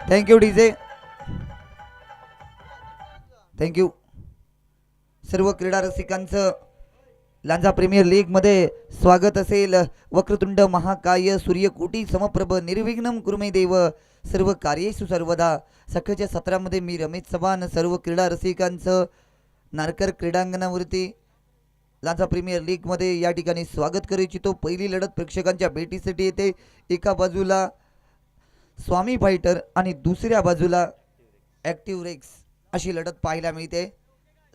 Thank you DJ, thank you. सर्व क्रीडा रसिकांचं Lanja premier league मध्ये स्वागत असेल. वक्रतुंड महाकाय सूर्यकोटी समप्रभ निर्विघ्नं कुरुमे देव सर्व कार्येषु सर्वदा. सकाळच्या सत्रामध्ये मी रमेश चव्हाण सर्व क्रीडा रसिकांचं नारकर क्रीडांगणावरती लांजा प्रीमियर लीग मध्ये या ठिकाणी स्वागत करू इच्छितो. पहिली लढत प्रेक्षकांच्या भेटीसाठी येते. एका बाजूला स्वामी फायटर आणि दुसऱ्या बाजूला ॲक्टिव्ह रेक्स अशी लढत पाहायला मिळते.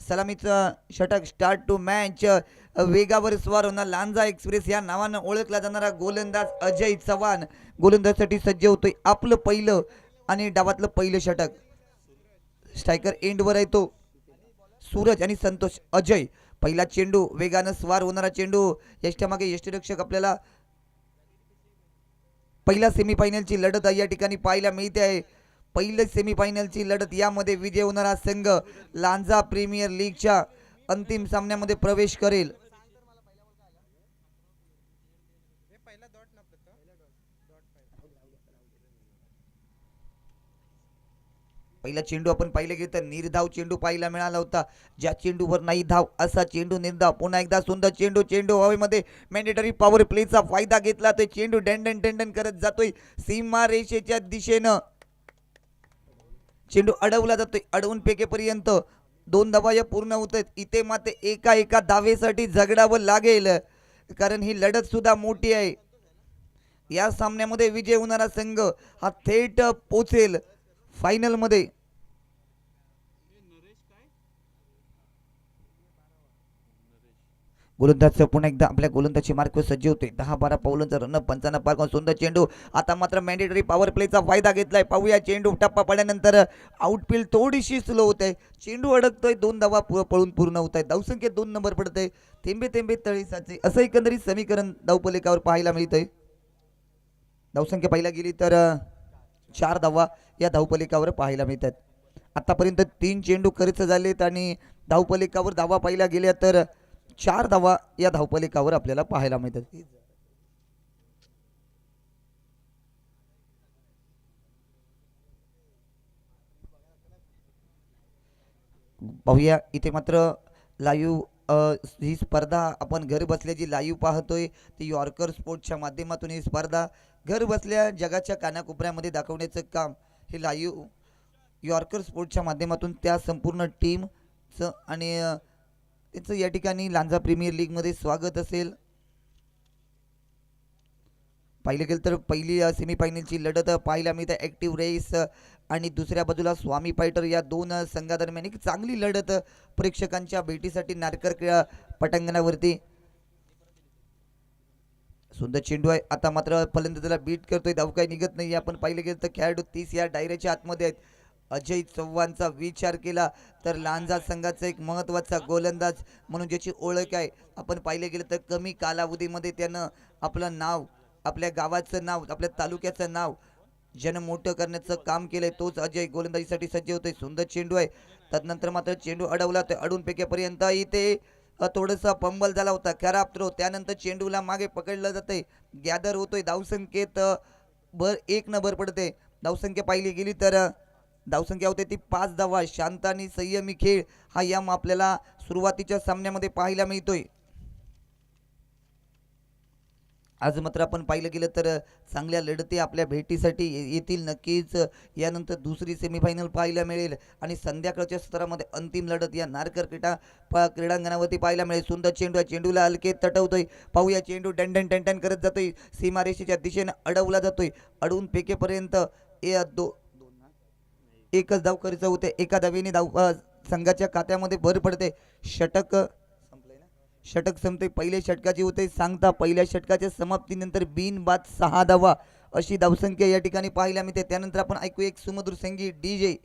सलामीचा षटक स्टार्ट टू मॅच. वेगावर स्वार होणार लांजा एक्सप्रेस या नावानं ओळखला जाणारा गोलंदाज अजय चव्हाण गोलंदाजसाठी सज्ज होतोय. आपलं पहिलं आणि डावातलं पहिलं षटक. स्ट्रायकर एंडवर आहे तो सूरज आणि संतोष. अजय पहिला चेंडू वेगानं स्वार होणारा चेंडू. यष्टीमागे यष्टीरक्षक आपल्याला पहिल्या सेमीफायनलची लढत या ठिकाणी पाहायला मिळते आहे. पहिल्या सेमीफायनलची लढत यामध्ये विजय होणारा संघ लांजा प्रीमियर लीगच्या अंतिम सामन्यामध्ये प्रवेश करेल. पहिला चेंडू आपण पाहिलं गेलं तर निर्धाव चेंडू पाहायला मिळाला होता. ज्या चेंडूवर नाही धाव असा चेंडू निर्धाव. पुन्हा एकदा सुंदर चेंडू. चेंडू हवेमध्ये मॅन्डेटरी पॉवर प्लेचा फायदा घेतला. तो चेंडू डेंडन डेंडन करत जातोय सीमा रेषेच्या दिशेनं. चेंडू अडवला जातोय. अडवून फेकेपर्यंत 2 धावा या पूर्ण होत आहेत. इथे मात्र एका एका धावेसाठी झगडावं लागेल कारण ही लढत सुद्धा मोठी आहे. या सामन्यामध्ये विजय होणारा संघ हा थेट पोचेल फायनल मध्ये. गोलंदाज पुन्हा एकदा आपल्या गोलंदाजी मार्कवर सज्ज होते. 10-12 पावलांचा रन 55 पार सुंदर चेंडू. आता मात्र मॅन्डेटरी पॉवर प्लेचा फायदा घेतलाय. पाहूया चेंडू टप्पा पडल्यानंतर आउटफील्ड थोडीशी स्लो होत आहे. चेंडू अडकतोय. 2 धावा पळून पूर्ण होत आहे. धावसंख्येत 2 नंबर पडत आहे. थेंबे थेंबे तळी साचे असं एकंदरीत समीकरण धावफलकावर पाहायला मिळतंय. धावसंख्या पाहायला गेली तर 4 धावा या धावफलकावर पाहायला मिळतात. आतापर्यंत 3 चेंडू खर्च झालेत आणि धावफलकावर धावा पाहायला गेल्या तर 4 धावा या धावफलकावर आपल्याला पाहायला मिळतात. पाहूया इथे मात्र लाईव्ह ही स्पर्धा आपण घर बसल्या जी लाईव्ह पाहतोय ती यॉर्कर स्पोर्ट्सच्या माध्यमातून ही स्पर्धा घर बसल्या जगाच्या कानाकोपऱ्यामध्ये दाखवण्याचं काम हे लाईव्ह यॉर्कर स्पोर्ट्सच्या माध्यमातून त्या संपूर्ण टीमचं आणि त्यांचं या ठिकाणी लांजा प्रीमियर लीगमध्ये स्वागत असेल. पाहिलं गेलं तर पहिली सेमीफायनलची लढत पाहायला मिळते. ॲक्टिव्ह रेस आणि दुसऱ्या बाजूला स्वामी फायटर या दोन संघादरम्यान एक चांगली लढत प्रेक्षकांच्या भेटीसाठी नारकर क्रीडा पटांगणावरती. सुंदर चेंडू आहे. आता मात्र फलंदाजाला बीट करतोय. धाव काही निघत नाही. आपण पाहिलं गेलं तर खेळाडू 30 या डायऱ्याच्या आतमध्ये आहेत. अजय चव्हाणचा विचार केला तर लांजा संघाचा एक महत्त्वाचा गोलंदाज म्हणून ज्याची ओळख आहे. आपण पाहिलं गेलं तर कमी कालावधीमध्ये त्यानं आपलं नाव, आपल्या गावाचं नाव, आपल्या तालुक्याचं नाव ज्यानं मोठं करण्याचं काम केलंय तोच अजय गोलंदाजीसाठी सज्ज होतोय. सुंदर चेंडू आहे. तदनंतर मात्र चेंडू अडवला तर अडून फेकेपर्यंत इथे थोडासा पंबल झाला होता. खराब थ्रो. त्यानंतर चेंडूला मागे पकडलं जातंय. गॅदर होतोय. धावसंख्येत भर 1 न भर पडते. धावसंख्या पाहिली गेली तर धावसंख्या होते ती 5 धावा. शांत आणि संयमी खेळ हा यम आपल्याला सुरुवातीच्या सामन्यामध्ये पाहायला मिळतोय. आज मात्र आपण पाहिलं गेलं तर चांगल्या लढती आपल्या भेटीसाठी येतील नक्कीच. यानंतर दुसरी सेमीफायनल पाहायला मिळेल आणि संध्याकाळच्या स्तरामध्ये अंतिम लढत या नारकर क्रीडांगणावरती पाहायला मिळेल. सुंदर चेंडू, चेंडूला हलके तटवतोय. पाहूया चेंडू डंडन टंटन करत जातोय. सीमारेषेच्या दिशेने अडवला जातोय. अडवून फेकेपर्यंत एकच धाव खर्च होते. एका धावेने धाव संघाच्या खात्यामध्ये भर पडते. षटक षटक संपते. पहिल्या षटकाची होते सांगता. पहिल्या षटकाच्या समाप्तीनंतर बिनबाद 6 धावा अशी धावसंख्या या ठिकाणी पाहायला मिळते. त्यानंतर आपण ऐकू एक सुमधुर संगीत डीजे.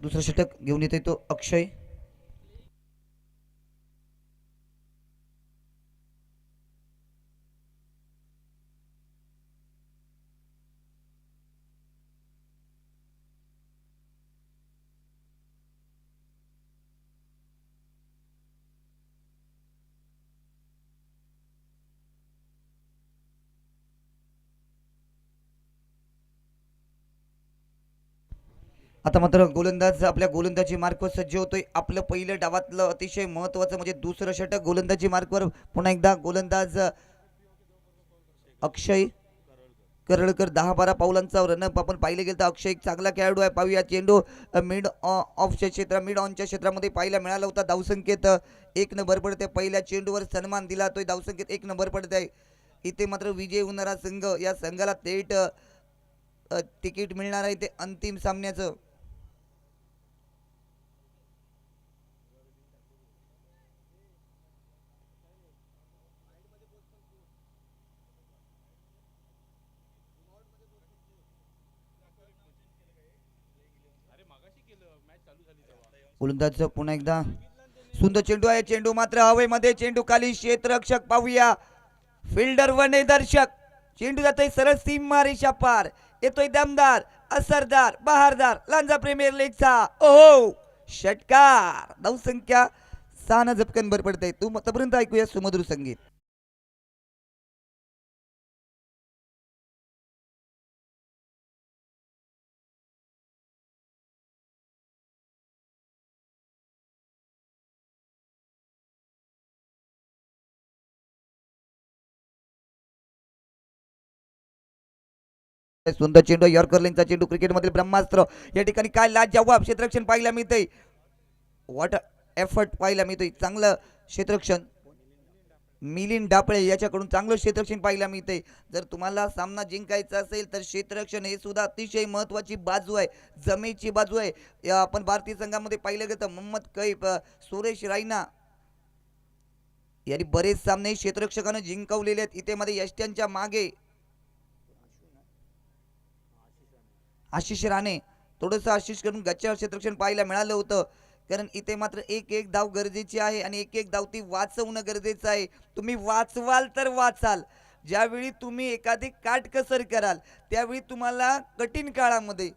दुसरं षटक घेऊन येते तो अक्षय. आता मात्र गोलंदाज आपल्या गोलंदाजी मार्कवर सज्ज होतोय. आपलं पहिलं डावातलं अतिशय महत्वाचं म्हणजे दुसरं षटक गोलंदाजी मार्कवर. पुन्हा एकदा गोलंदाज अक्षय करळकर 10-12 पावलांचा रनअप आपण पाहिले गेलं तर अक्षय एक चांगला खेळाडू आहे. पाहूया चेंडू मिड ऑफच्या क्षेत्र मिड ऑनच्या क्षेत्रामध्ये पाहायला मिळाला होता. धावसंख्येत 1 नंबर पडते. पहिल्या चेंडूवर सन्मान दिला तो धावसंख्येत 1 नंबर पडत आहे. इथे मात्र विजय होणारा संघ या संघाला थेट तिकीट मिळणार आहे ते अंतिम सामन्याचं. गोलंदाज पुन्हा एकदा सुंदर चेंडू आहे. चेंडू मात्र हवेमध्ये. चेंडू खाली क्षेत्ररक्षक पाहूया. फिल्डर वन दर्शक. चेंडू जातोय सरळ सीमा रेषा पार. येतोय दमदार असरदार बहारदार लांजा प्रीमियर लीगचा ओहो षटकार. धावसंख्या 6 झपकन भर पडते. तोपर्यंत ऐकूया सुमधुर संगीत. सुंदर चेंडू यॉर्कर लेनचा चेंडू क्रिकेटमधील ब्रह्मास्त्र. या ठिकाणी काय लाजवाब क्षेत्ररक्षण पाहायला मिळतंय. वॉट एफर्ट पाहायला मिळतोय. चांगलं क्षेत्ररक्षण मिलिंद डापळे याच्याकडून चांगलं क्षेत्ररक्षण पाहायला मिळतंय. जर तुम्हाला सामना जिंकायचा असेल तर क्षेत्ररक्षण हे सुद्धा अतिशय महत्वाची बाजू आहे. जमेची बाजू आहे. आपण भारतीय संघामध्ये पाहिलं गेलं तर मोहम्मद कैफ सुरेश रायना यांनी बरेच सामने क्षेत्ररक्षकानं जिंकवलेले आहेत. इथे मध्ये यष्ट्यांच्या मागे आशिष राणे थोडंसं आशिष करून गच्च्या क्षेत्ररक्षण पाहायला मिळालं होतं. कारण इथे मात्र एक धाव गरजेची आहे आणि एक धाव ती वाचवणं गरजेचं आहे. तुम्ही वाचवाल तर वाचाल. ज्यावेळी तुम्ही एखादी काटकसर कराल त्यावेळी तुम्हाला कठीण काळामध्ये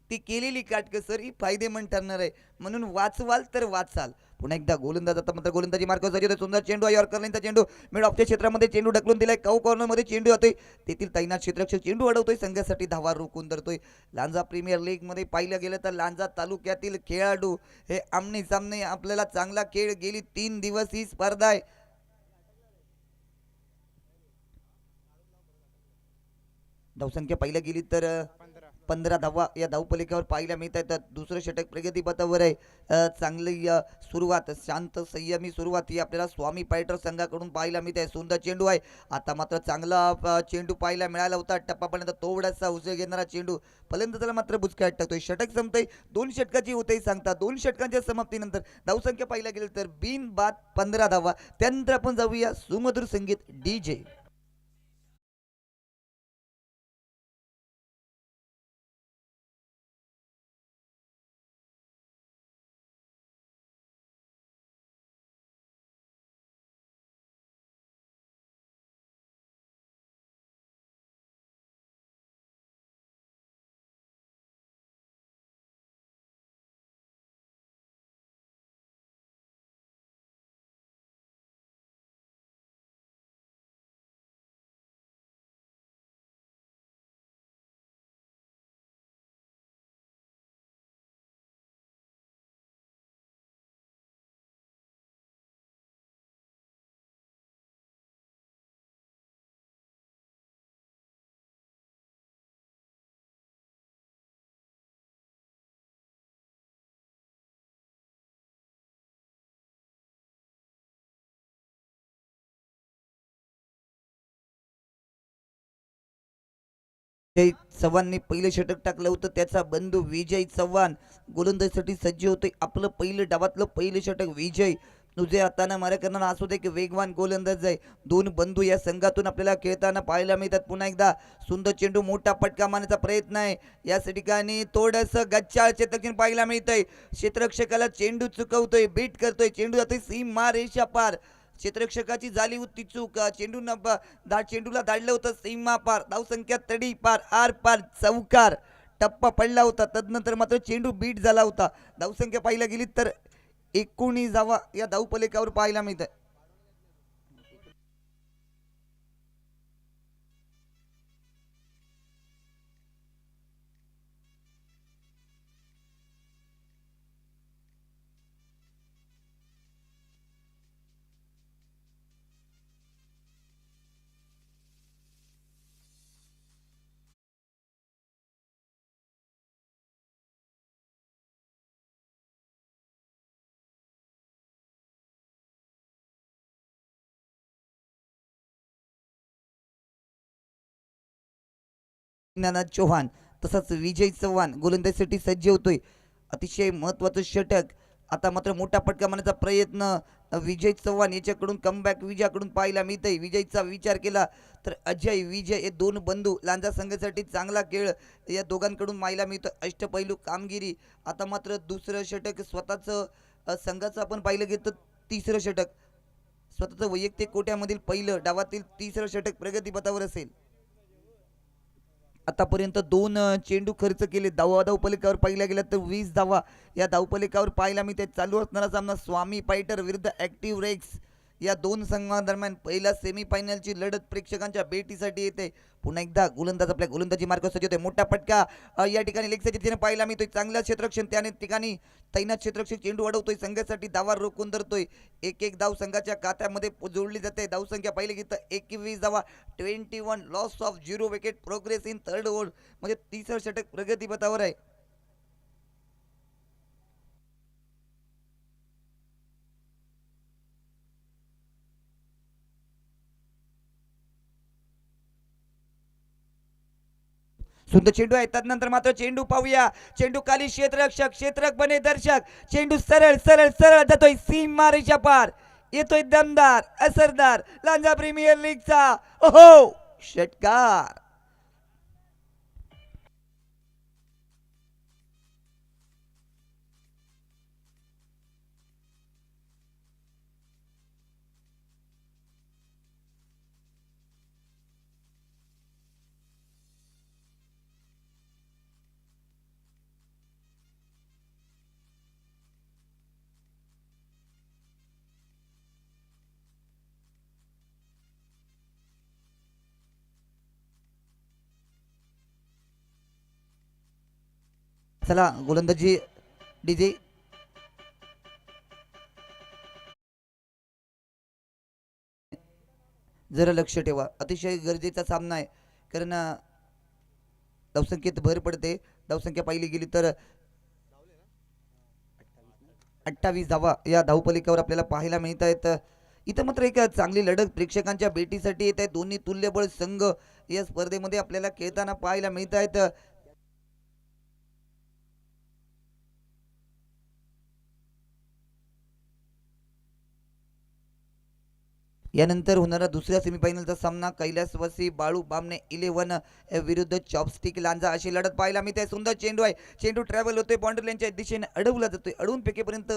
ती केलेली काटकसर ही फायदेमंद ठरणार आहे. म्हणून वाचवाल तर वाचाल. पुन्हा एकदा गोलंदाज आता मात्र गोलंदाजी मार्कवर सज्ज. सुंदर चेंडू आहे. यॉर्कर लाईनचा चेंडू मिड ऑफच्या क्षेत्रामध्ये चेंडू ढकलून दिलाय. कौ कॉर्नरमध्ये चेंडू होतोय. तेथील तैनात क्षेत्ररक्षक चेंडू अडवतोय. संघासाठी धावा रोखून धरतोय. लांजा प्रीमियर लीग मध्ये पाहिलं गेलं तर लांजा तालुक्यातील खेळाडू हे आमने सामने आपल्याला चांगला खेळ गेली 3 दिवस ही स्पर्धा आहे. धावसंख्या पाहिलं गेली तर 15 धावा या धावपलिकेवर पाहायला मिळत आहेत. दुसरं षटक प्रगतीपथावर आहे. चांगली सुरुवात शांत संयमी सुरुवात ही आपल्याला स्वामी फायटर संघाकडून पाहायला मिळते. सुंदर चेंडू आहे. आता मात्र चांगला चेंडू पाहायला मिळाला होता. टप्पापर्यंत तोवडासा उसळ घेणारा चेंडू फलंदाजाला मात्र बुचकाट टाकतोय. षटक संपतंय. 2 षटकाची होते सांगता. 2 षटकांच्या समाप्तीनंतर धावसंख्या पाहायला गेली तर बिन बाद 15 धावा. त्यानंतर आपण जाऊया सुमधुर संगीत डीजे. विजय चव्हाणने पहिले षटक टाकलं होतं. त्याचा बंधू विजय चव्हाण गोलंदाजीसाठी सज्ज होते. आपलं पहिलं डावातलं पहिलं षटक विजय तुझे हाताने मारे करणारा असू दे की वेगवान गोलंदाज आहे, दोन बंधू या संघातून आपल्याला खेळताना पाहायला मिळतात. पुन्हा एकदा सुंदर चेंडू, मोठा पटका मारण्याचा प्रयत्न आहे. या ठिकाणी थोडंसं गच्चाळ क्षेत्ररक्षण पाहायला मिळतंय. क्षेत्ररक्षकाला चेंडू चुकवतोय, बीट करतोय, चेंडू जातोय सीमा रेषा पार. क्षेत्ररक्षकाची झाली होती चूक, चेंडूला दाडलं होतं सीमा पार. धावसंख्या तडी पार, आर पार, चौकार टप्पा पडला होता. तदनंतर मात्र चेंडू बीट झाला होता. धावसंख्या पाहायला गेली तर 19 धावा या धावफलकावर पाहायला मिळत. ज्ञानाथ चौहान तसंच विजय चव्हाण गोलंदाजीसाठी सज्ज होतोय. अतिशय महत्वाचं षटक. आता मात्र मोठा फटका मारण्याचा प्रयत्न विजय चव्हाण याच्याकडून कमबॅक विजयाकडून पाहायला मिळतंय. विजयचा विचार केला तर अजय विजय हे दोन बंधू लांजा संघासाठी चांगला खेळ या दोघांकडून पाहायला मिळतो. अष्टपैलू कामगिरी. आता मात्र दुसरं षटक स्वतःचं संघाचं आपण पाहिलं गेलं तर तिसरं षटक स्वतःचं वैयक्तिक कोट्यामधील पहिलं डावातील तिसरं षटक प्रगतीपथावर असेल. आतापर्यंत दोन चेंडू खर्च केले. धावपलकावर पाहिला गेला तर 20 धावा या धावपलकावर पाहायला मिळते. चालू असणारा सामना स्वामी फायटर विरुद्ध ॲक्टिव्ह रेक्स या दोन संघांदरम्यान पहिला सेमीफायनलची लढत प्रेक्षकांच्या भेटीसाठी येते. पुन्हा एकदा गोलंदाज आपल्या गोलंदाजी मार्ग सज्ज होते. मोठा फटका या ठिकाणी लेग साईडच्या पाहायला मिळतोय. चांगला क्षेत्ररक्षण त्याने ठिकाणी तैनात क्षेत्ररक्षक चेंडू अडवतोय. संघासाठी धावा रोखून धरतोय. एक धाव संघाच्या खात्यामध्ये जोडली जाते. धावसंख्या पाहिली की तर 21 धावा, 21 loss of 0 wicket, progress in third over. म्हणजे तिसरं षटक प्रगतीपथावर आहे. सुंदर चेंडू आहे. त्यानंतर मात्र चेंडू पाहूया. चेंडू खाली क्षेत्ररक्षक बने दर्शक. चेंडू सरळ सरळ सरळ जातोय सीमा रेषा पार. येतोय दमदार असरदार लांजा प्रीमियर लीगचा ओहो षटकार. चला गोलंदाजी डीजे. जरा लक्ष ठेवा, अतिशय गरजेचा सामना आहे. कारण धावसंख्येत भर पडते. धावसंख्या पाहिली गेली तर 28 धावा या धावपलिकावर आपल्याला पाहायला मिळत आहेत. इथं मात्र एक चांगली लढत प्रेक्षकांच्या भेटीसाठी येत आहे. दोन्ही तुल्यबळ संघ या स्पर्धेमध्ये आपल्याला खेळताना पाहायला मिळत आहेत. यानंतर होणारा दुसऱ्या सेमीफायनलचा सामना कैलासवासी बाळू बामणे 11 विरुद्ध चॉपस्टिक लांजा अशी लढत पाहायला मिळते. सुंदर चेंडू आहे. चेंडू ट्रॅव्हल होतोय, बाउंड्री लाईनच्या दिशेने अडवला जातोय. अडवून फेकेपर्यंत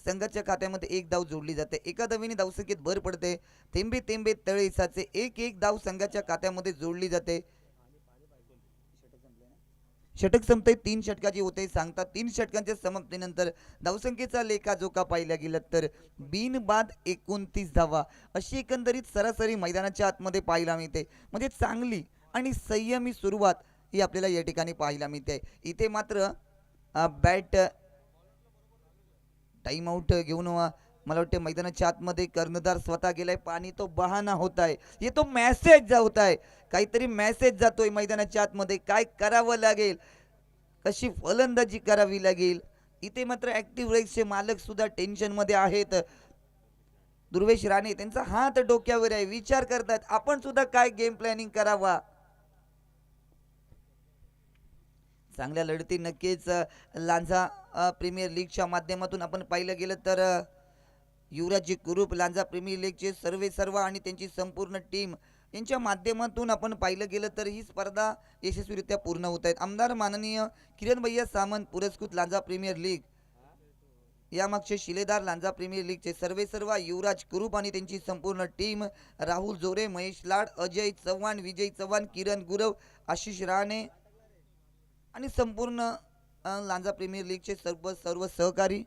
संघाच्या खात्यामध्ये एक धाव जोडली जाते. एका धावीने धावसंख्येत भर पडते. थेंबे थेंबे तळे साचे एक धाव संघाच्या खात्यामध्ये जोडली जाते. षटक संपते. 3 षटकाची होते सांगतात. 3 षटकांच्या समाप्तीनंतर धावसंख्येचा लेखाजोखा पाहिला गेला तर बिनबाद 29 धावा अशी एकंदरीत सरासरी मैदानाच्या आतमध्ये पाहायला मिळते. म्हणजे चांगली आणि संयमी सुरुवात ही आपल्याला या ठिकाणी पाहायला मिळते. इथे मात्र बॅट टाइम आउट घेऊन मला वाटतं मैदानाच्या आतमध्ये कर्णधार स्वतः गेलाय. पाणी तो बहाना होत आहे. ये तो मेसेज होत आहे. काहीतरी मेसेज जातोय मैदानाच्या आतमध्ये. काय करावं लागेल, कशी फलंदाजी करावी लागेल. इथे मात्र ऍक्टिव्ह रेक्सचे मालक सुद्धा टेन्शन मध्ये आहेत. दुर्वेश राणे त्यांचा हात डोक्यावर आहे. विचार करतात आपण सुद्धा काय गेम प्लॅनिंग करावा. चांगल्या लढती नक्कीच लांजा प्रीमियर लीगच्या माध्यमातून आपण पाहिलं गेलं तर युवराज कुरूप लांजा प्रीमियर लीगचे सर्व आणि त्यांची संपूर्ण टीम यांच्या माध्यमातून आपण पाहिलं गेलं तर ही स्पर्धा यशस्वीरित्या पूर्ण होत आहेत. आमदार माननीय किरण भैया सामंत पुरस्कृत लांजा प्रीमियर लीग यामागचे शिलेदार लांजा प्रीमियर लीगचे सर्व युवराज कुरूप आणि त्यांची संपूर्ण टीम राहुल जोरे, महेश लाड, अजय चव्हाण, विजय चव्हाण, किरण गुरव, आशिष राणे आणि संपूर्ण लांजा प्रीमियर लीगचे सर्व सहकारी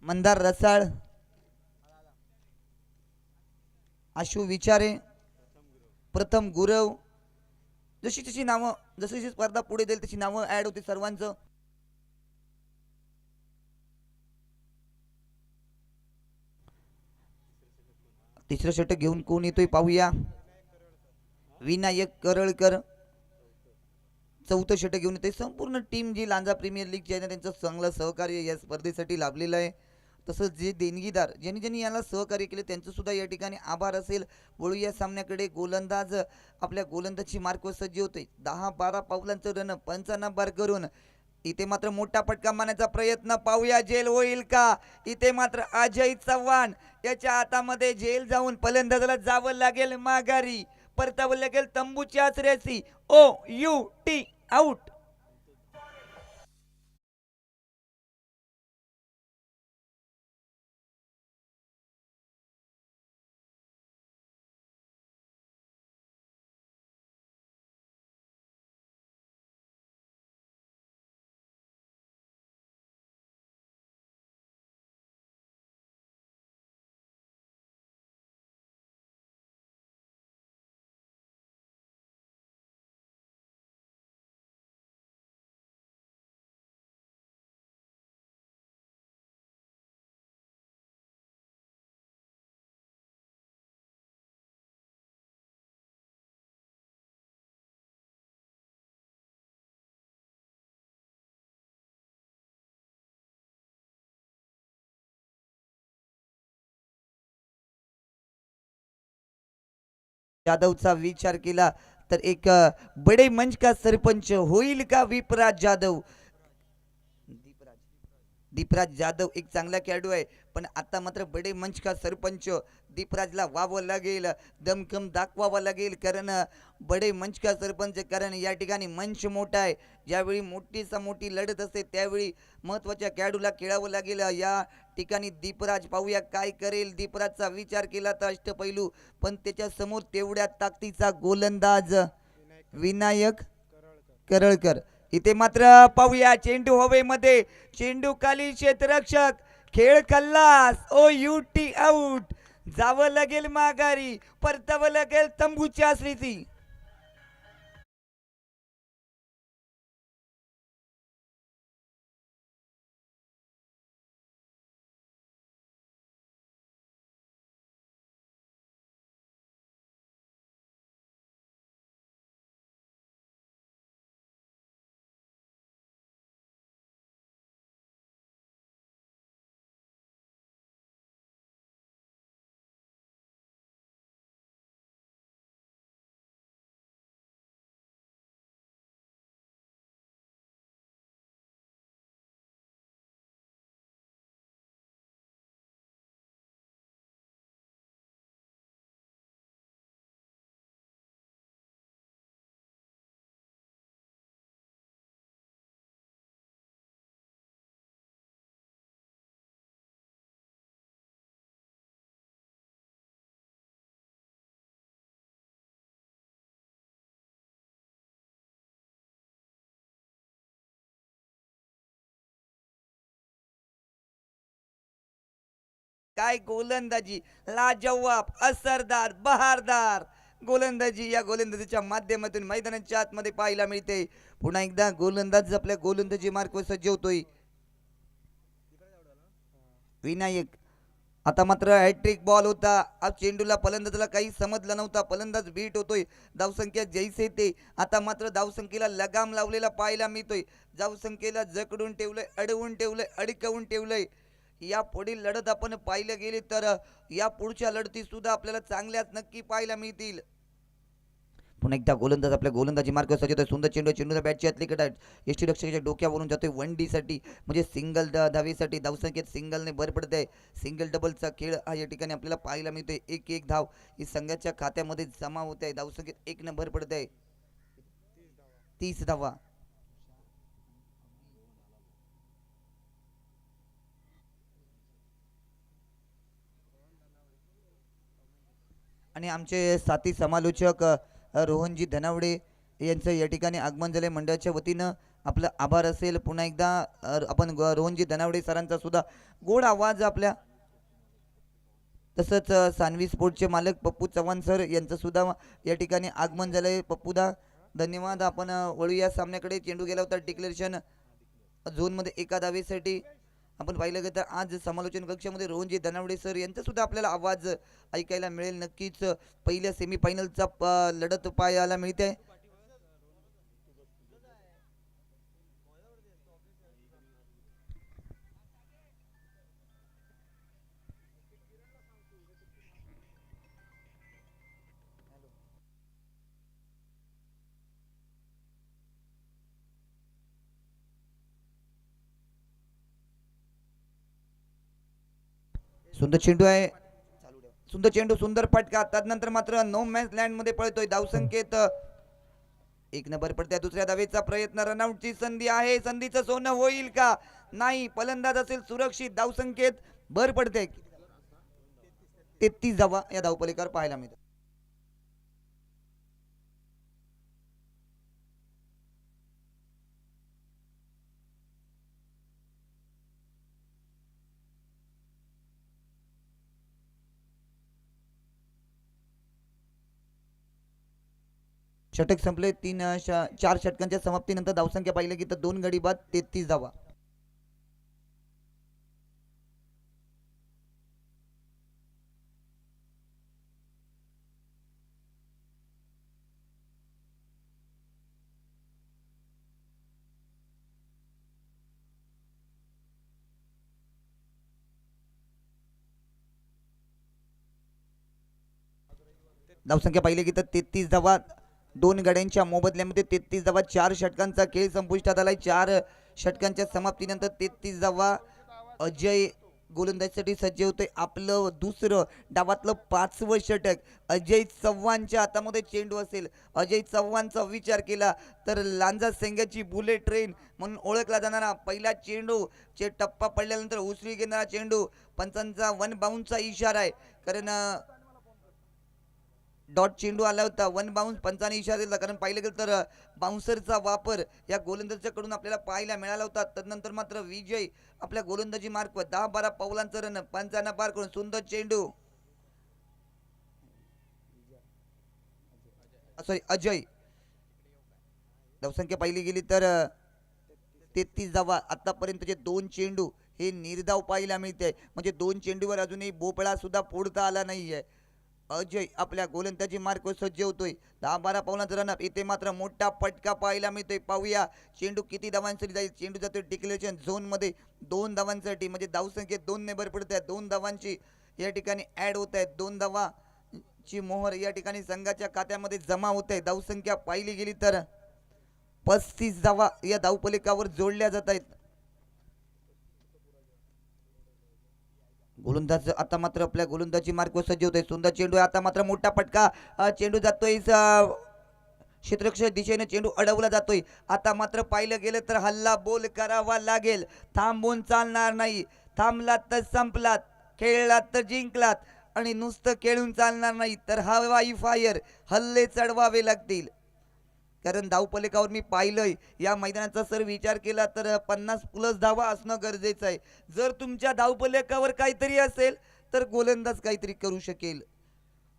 मंदार रसाळ, आशु विचारे, प्रथम गुरव, जशी नावं जशी स्पर्धा पुढे जाईल तशी नावं ऍड होती सर्वांचं. तिसरं षटक घेऊन कोण येतोय पाहूया. विनायक करळकर चौथं षटक घेऊन येते. संपूर्ण टीम जी लांजा प्रीमियर लीगची आहे ना त्यांचं चांगलं सहकार्य या स्पर्धेसाठी लाभलेलं आहे. तसंच जे देणगीदार ज्यांनी याला सहकार्य केले त्यांचं सुद्धा या ठिकाणी आभार असेल. वळू या सामन्याकडे. गोलंदाज आपल्या गोलंदाजी मार्कवर सज्ज होते. 10-12 पावलांचं रन 55 बार करून इथे मात्र मोठा फटका मारण्याचा प्रयत्न पाहूया झेल होईल का. इथे मात्र अजय चव्हाण याच्या हातामध्ये झेल जाऊन फलंदाजाला जावं लागेल माघारी. परतावं लागेल तंबूच्या आचऱ्याची. OUT out. जाधवचा विचार केला तर एक बडे मंच का सरपंच होईल का विपराज जाधव. दीपराज जाधव एक चांगला खेळाडू आहे पण आता मात्र बडे मंच का सरपंच दीपराजला व्हावं लागेल. दमखम दाखवावं लागेल कारण बडे मंच का सरपंच कारण या ठिकाणी मंच मोठा आहे. ज्यावेळी मोठी लढत असते त्यावेळी महत्त्वाच्या खेळाडूला खेळावं लागेल. या ठिकाणी दीपराज पाहूया काय करेल. दीपराजचा विचार केला तर अष्टपैलू पण त्याच्या समोर तेवढ्या ताकदीचा गोलंदाज विनायक करळकर. इथे मात्र पाहूया चेंडू हवेमध्ये. चेंडू खाली क्षेत्ररक्षक खेळ खल्लास. OUT out. जावं लागेल माघारी. परतावं लागेल तंबूच्या आश्रिती. काय गोलंदाजी लाजवाब असरदार बहारदार गोलंदाजी या गोलंदाजीच्या माध्यमातून मैदानाच्या आतमध्ये पाहायला मिळते. पुन्हा एकदा गोलंदाज आपल्या गोलंदाजी मार्कवर सज्ज होतोय विनायक. आता मात्र हॅट्रिक बॉल होता. आज चेंडूला फलंदाजाला काही समजलं नव्हता. फलंदाज बीट होतोय. धावसंख्या जैसे ते आता मात्र धावसंख्येला लगाम लावलेला पाहायला मिळतोय. धावसंख्येला जकडून ठेवलंय, अडवून ठेवलंय, अडकवून ठेवलंय. या पुढील लढत आपण पाहिलं गेले तर या पुढच्या लढती सुद्धा आपल्याला चांगल्याच नक्की पाहायला मिळतील. पुन्हा एकदा गोलंदाज आपल्या गोलंदाजी मार्ग सजवतोय. सुंदर चेंडू, चेंडूचा बॅटची आतली कट यष्टी रक्षकाच्या डोक्यावरून जातोय 1D साठी, म्हणजे सिंगल धावेसाठी धावसंख्येत सिंगलने भर पडत आहे. सिंगल डबलचा खेळ हा या ठिकाणी आपल्याला पाहायला मिळतोय. एक एक धाव ही संघाच्या खात्यामध्ये जमा होत आहे. धावसंख्येत 1 भर पडत आहे. 30 धावा. आणि आमचे साथी समालोचक रोहनजी धनावडे यांचं या ठिकाणी आगमन झाले. मंडळाच्या वतीनं आपलं आभार असेल. पुन्हा एकदा आपण रोहनजी धनावडे सरांचा सुद्धा गोड आवाज आपल्या, तसंच सानवी स्पोर्टचे मालक पप्पू चव्हाण सर यांचं सुद्धा या ठिकाणी आगमन झालंय. पप्पूदा धन्यवाद. आपण वळूया सामन्याकडे. चेंडू गेला होता डिक्लेरेशन झोनमध्ये एका धावेसाठी. आपण पाहिलं गेलं तर आज समालोचन कक्षामध्ये रोहनजी धनावडे सर यांचा सुद्धा आपल्याला आवाज ऐकायला मिळेल. नक्कीच पहिल्या सेमीफायनलचा लढत पाहायला मिळते. सुंदर चेंडू आहे. सुंदर चेंडू, सुंदर फटका. त्यानंतर मात्र नो मॅच लँड मध्ये पळतोय. धावसंख्येत 1 भर पडत्या. दुसऱ्या धावेचा प्रयत्न, रनआउटची संधी आहे. संधीचं सोनं होईल का? नाही. फलंदाज असेल सुरक्षित. धावसंख्येत भर पडते. 33 धावा या धावपलीकर पाहायला मिळतात. षटक संपले. 4 षटकांच्या समाप्तीनंतर धावसंख्या पाहिली की तर 2 गडी बाद 33 धावा. धावसंख्या पाहिली की तर 33 धावा. 2 गड्यांच्या मोबदल्यामध्ये 33 धावा. 4 षटकांचा खेळ संपुष्टात आलाय. 4 षटकांच्या समाप्तीनंतर 33 धावा. अजय गोलंदाजीसाठी सज्ज होते. आपलं दुसरं डावातलं 5वं षटक. अजय चव्हाणच्या हातामध्ये चेंडू असेल. अजय चव्हाणचा विचार केला तर लांजा संघाची बुलेट ट्रेन म्हणून ओळखला जाणारा पहिला चेंडू, टप्पा पडल्यानंतर उसळी घेणारा चेंडू. पंचांचा 1 बाउन्सचा इशारा आहे. कारण डॉट चेंडू आला होता. 1 बाउन्स पंचाने इशारा दिला. कारण पाहिलं गेलं तर बाउन्सरचा वापर या गोलंदाजाकडून आपल्याला पाहायला मिळाला होता. तदनंतर मात्र विजय आपल्या गोलंदाजी मार्फत 10-12 पावलांचं रन पंचांना पार करून सुंदर चेंडू. सॉरी अजय. धावसंख्या पाहिली गेली तर 33 धावा. आतापर्यंतचे 2 चेंडू हे निर्धाव पाहायला मिळते. म्हणजे 2 चेंडूवर अजूनही भोपळा सुद्धा फोडता आला नाहीये. अजय आपल्या गोलंदाजी मार्ग सज्ज होतोय. 10-12 पावलांचा रनअप. इथे मात्र मोठा फटका पाहायला मिळतोय. पाहूया चेंडू किती धावांसाठी जाईल. चेंडू जातोय डिक्लेरेशन झोन मध्ये 2 धावांसाठी. म्हणजे धावसंख्येत 2 ने भर पडत आहे. 2 धावांची या ठिकाणी ऍड होत आहेत. 2 धावांची मोहर या ठिकाणी संघाच्या खात्यामध्ये जमा होत आहे. धावसंख्या पाहिली गेली तर 35 धावा या धावफलकावर जोडल्या जात आहेत. गोलंदाज आता मात्र आपल्या गोलंदाजी मार्ग सज्ज होतोय. सुंदर चेंडू आहे. आता मात्र मोठा फटका. चेंडू जातोय क्षेत्ररक्षक दिशेने. चेंडू अडवला जातोय. आता मात्र पाहिलं गेलं तर हल्ला बोल करावा लागेल. थांबून चालणार नाही. थांबलात तर संपलात, खेळलात तर जिंकलात, आणि नुसतं खेळून चालणार नाही. तर हवाई फायर हल्ले चढवावे लागतील. कारण धावफलकावर मी पाहिलंय या मैदानाचा सर विचार केला तर 50+ धावा असणं गरजेचं आहे. जर तुमच्या धावफलकावर काहीतरी असेल तर गोलंदाज काहीतरी करू शकेल.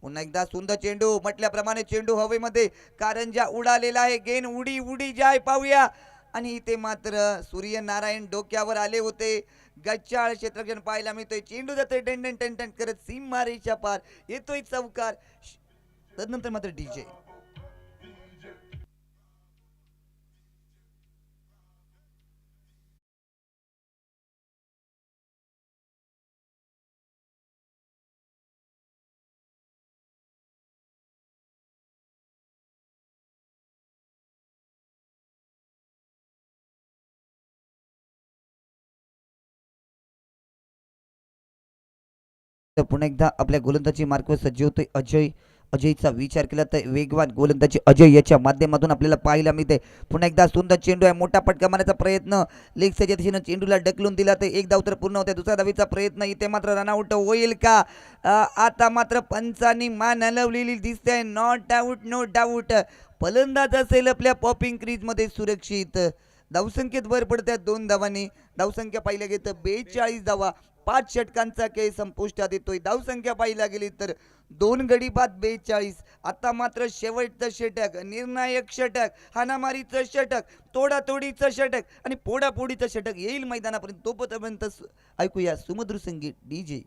पुन्हा एकदा सुंदर चेंडू. म्हटल्याप्रमाणे चेंडू हवेमध्ये कारंजा उडालेला आहे. गेन उडी उडी जाय पाहूया. आणि इथे मात्र सूर्यनारायण डोक्यावर आले होते. गच्चाळ क्षेत्ररक्षण पाहायला मिळतोय. चेंडू जातोय टन टन टन करत सीमारेषा पार. येतोय चौकार. तदनंतर मात्र डीजे तर पुन्हा एकदा आपल्या गोलंदाजी मार्कवर सज्ज होतोय अजय. अजयचा विचार केला तर वेगवान गोलंदाजी अजय याच्या माध्यमातून आपल्याला पाहायला मिळते. पुन्हा एकदा सुंदर चेंडू आहे, मोठा फटका मारण्याचा प्रयत्न लेग साईडच्या दिशेनं चेंडूला ढकलून दिला तर एक धाव तर पूर्ण होते. दुसऱ्या धावीचा प्रयत्न इथे मात्र रनआउट होईल का? आता मात्र पंचांनी मान हलवलेली दिसते. Not out, no doubt. फलंदाज असेल आपल्या पॉपिंग क्रीज मध्ये सुरक्षित. धावसंख्येत भर पडतात 2 धावांनी. धावसंख्या पाहिल्या गेली तर 42 धावा, 5 षटकांचा खेळ संपुष्टात येतोय. धावसंख्या पाहिल्या गेली तर 2 गडी बाद 42. आता मात्र शेवटचं षटक, निर्णायक षटक, हाणामारीचं षटक, तोडातोडीचं षटक आणि पोडापोडीचं षटक येईल मैदानापर्यंत. तोपर्यंत ऐकूया सुमधुर संगीत डीजे.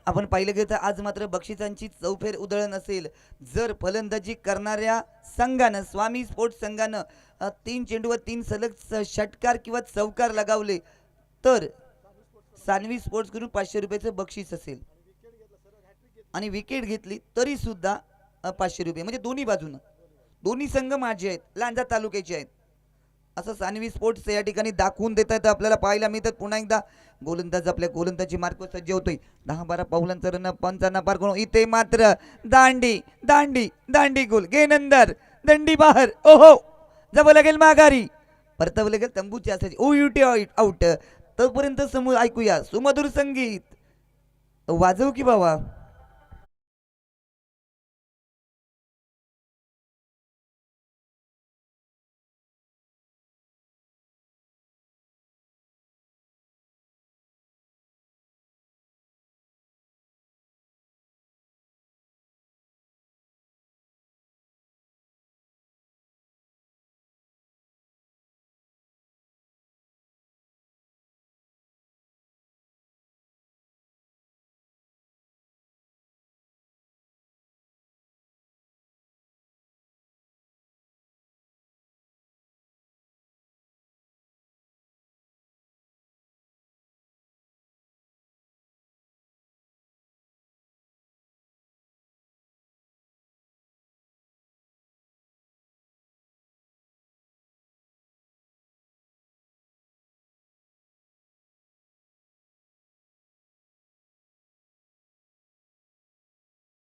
आपण पाहिलं गेलं तर आज मात्र बक्षिसांची चौफेर उधळण असेल. जर फलंदाजी करणाऱ्या संघानं, स्वामी स्पोर्ट्स संघानं 3 चेंडूवर 3 सलग षटकार किंवा चौकार लगावले तर सानवी स्पोर्ट्स कडून 500 रुपयाचं बक्षीस असेल आणि विकेट घेतली तरी सुद्धा 500 रुपये. म्हणजे दोन्ही बाजूनं दोन्ही संघ माझे आहेत, लांजा तालुक्याचे आहेत, असं सानवी स्पोर्ट्स या ठिकाणी दाखवून देत आहेत. आपल्याला पाहायला मिळतात. पुन्हा एकदा गोलंदाज आपल्या गोलंदाजी मार्कवर सज्ज होतोय. 10-12 पाऊलांचा रन पंचांना पार करून इथे मात्र दांडी दांडी दांडी गोल घे नंदर, दंडी बाहेर. ओहो, जावं लागेल माघारी, परतावं लागेल तंबूची असायची. ओ युटी आउट. तोपर्यंत समोर ऐकूया सुमधुर संगीत. वाजव की बाबा.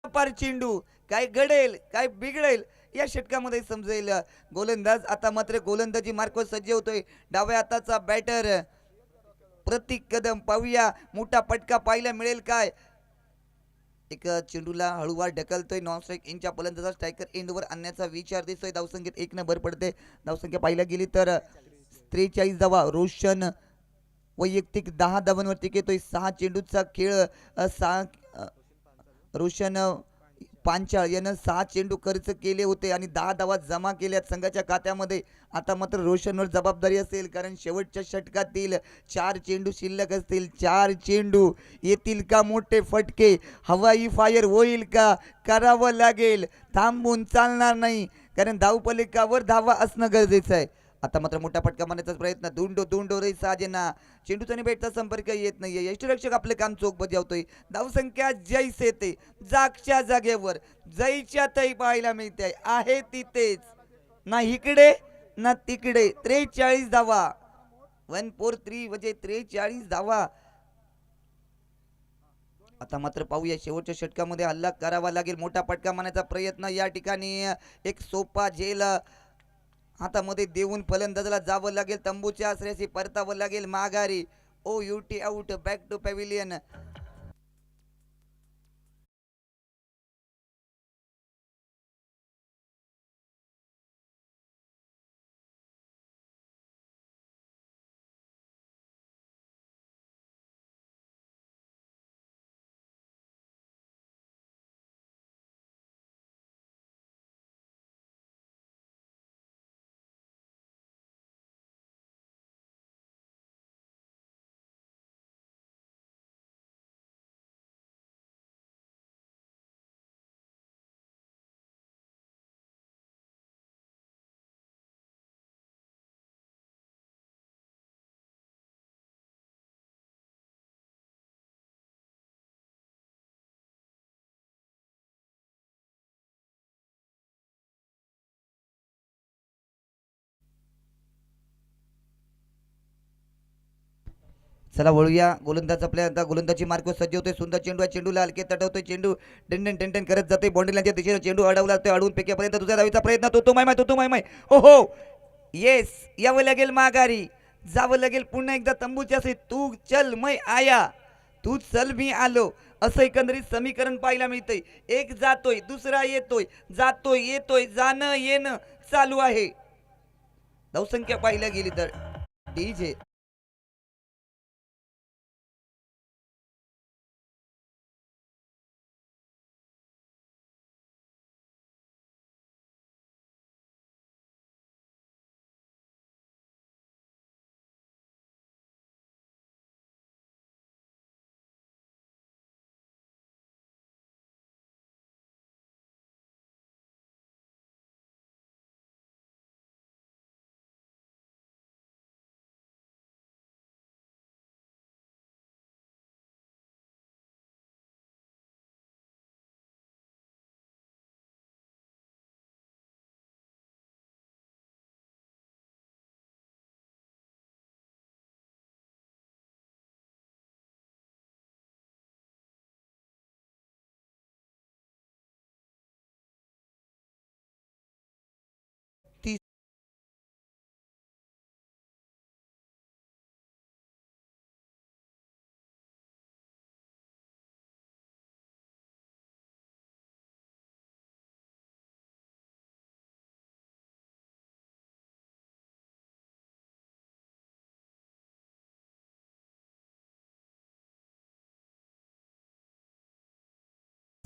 पार चेंडू काय घडेल काय बिघडेल या षटकामध्ये समजेल. गोलंदाज आता मात्र गोलंदाजी मार्कवर सज्ज होतोय. डाव्या हाताचा बॅटर प्रतीक कदम. पाहूया मोठा पटका पाहायला मिळेल काय? एक चेंडूला हळूवार ढकलतोय. नॉन स्ट्राईक इंच्या फलंदाजा स्ट्रायकर एंडवर आणण्याचा विचार दिसतोय. धावसंख्येत 1 न भर पडते. धावसंख्या पाहायला गेली तर 43 धावा. रोशन वैयक्तिक 10 धावांवरती येतोय. 6 चेंडूचा खेळ. 6 रोशन पांचाळ यानं 6 चेंडू खर्च केले होते आणि 10 धावा जमा केल्यात संघाच्या खात्यामध्ये. आता मात्र रोशनवर जबाबदारी असेल, कारण शेवटच्या षटकातील 4 चेंडू शिल्लक असतील. 4 चेंडू येतील का मोठे फटके? हवाई फायर होईल का? करावं लागेल, थांबून चालणार नाही, कारण धावपलिकावर धावा असणं गरजेचं आहे. आता मात्र मोठा फटका मारण्याचा प्रयत्न. धुंडो धुंडो रे साजेना. चेंडूचा आणि बॅटचा संपर्क येत नाहीये. यष्टीरक्षक आपले काम चोख बजावतोय. धावसंख्या जैसे ते जागच्या जागेवर जैच्या तै पाहायला मिळते आहे तिथेच, ना इकडे ना तिकडे. 43 धावा, 143 म्हणजे 43 धावा. आता मात्र पाहूया शेवटच्या षटकामध्ये हल्ला करावा लागेल. मोठा फटका मारण्याचा प्रयत्न या ठिकाणी. एक सोपा झेल हातामध्ये देऊन फलंदाजाला जावं लागेल. तंबूच्या आश्रयाशी परतावं लागेल माघारी. ओ युटी आउट, बॅक टू पॅव्हिलियन. चला वळूया. गोलंदाज आपल्या आता गोलंदाजी मार्ग सज्ज होतोय. सुंदर चेंडू आहे. चेंडूला हलके तटवतोय. चेंडू टेंडन टेंडन करत जाते बॉन्ड्रीलाच्या दिशेने. चेंडू अडवला ते अडवून फेकेपर्यंत दुसऱ्या धावीचा प्रयत्न. तो माय माय. हो हो येस, यावं लागेल माघारी, जावं लागेल पुन्हा एकदा तंबूच्या से. तू चल मै आया, तू चल मी आलो, असं एकंदरीत समीकरण पाहायला मिळतंय. एक जातोय, दुसरा येतोय, जातोय येतोय, जाणं येणं चालू आहे. धावसंख्या पाहिल्या गेली तर डीजे ती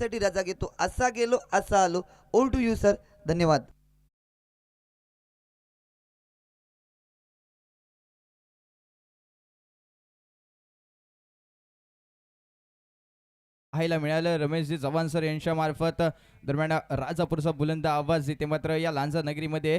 साठी रजा घेतो. असा गेलो असा आलो. ओल टू यू सर. धन्यवाद. पाहायला मिळालं रमेशजी चव्हाण सर यांच्या मार्फत. दरम्यान राजापूरचा बुलंद आवाज इथे मात्र या लांजा नगरीमध्ये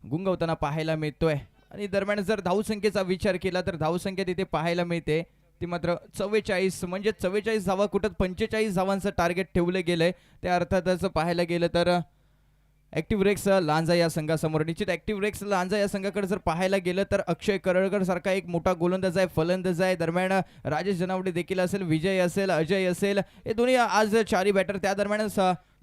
गुंगवताना पाहायला मिळतोय. आणि दरम्यान जर धावसंख्येचा विचार केला तर धावसंख्या तिथे पाहायला मिळते ती मात्र 44, म्हणजे 44 धावा कुठं 45 धावांचं टार्गेट ठेवलं गेलंय. त्या अर्थातच पाहायला गेलं तर ॲक्टिव्ह रेक्स लांजा या संघासमोर निश्चित ॲक्टिव्ह रेक्स लांजा या संघाकडे जर पाहायला गेलं तर अक्षय करळकर सारखा एक मोठा गोलंदाज आहे, फलंदाज आहे. दरम्यान राजेश जनावडे देखील असेल, विजय असेल, अजय असेल, हे दोन्ही आज चारी बॅटर. त्या दरम्यान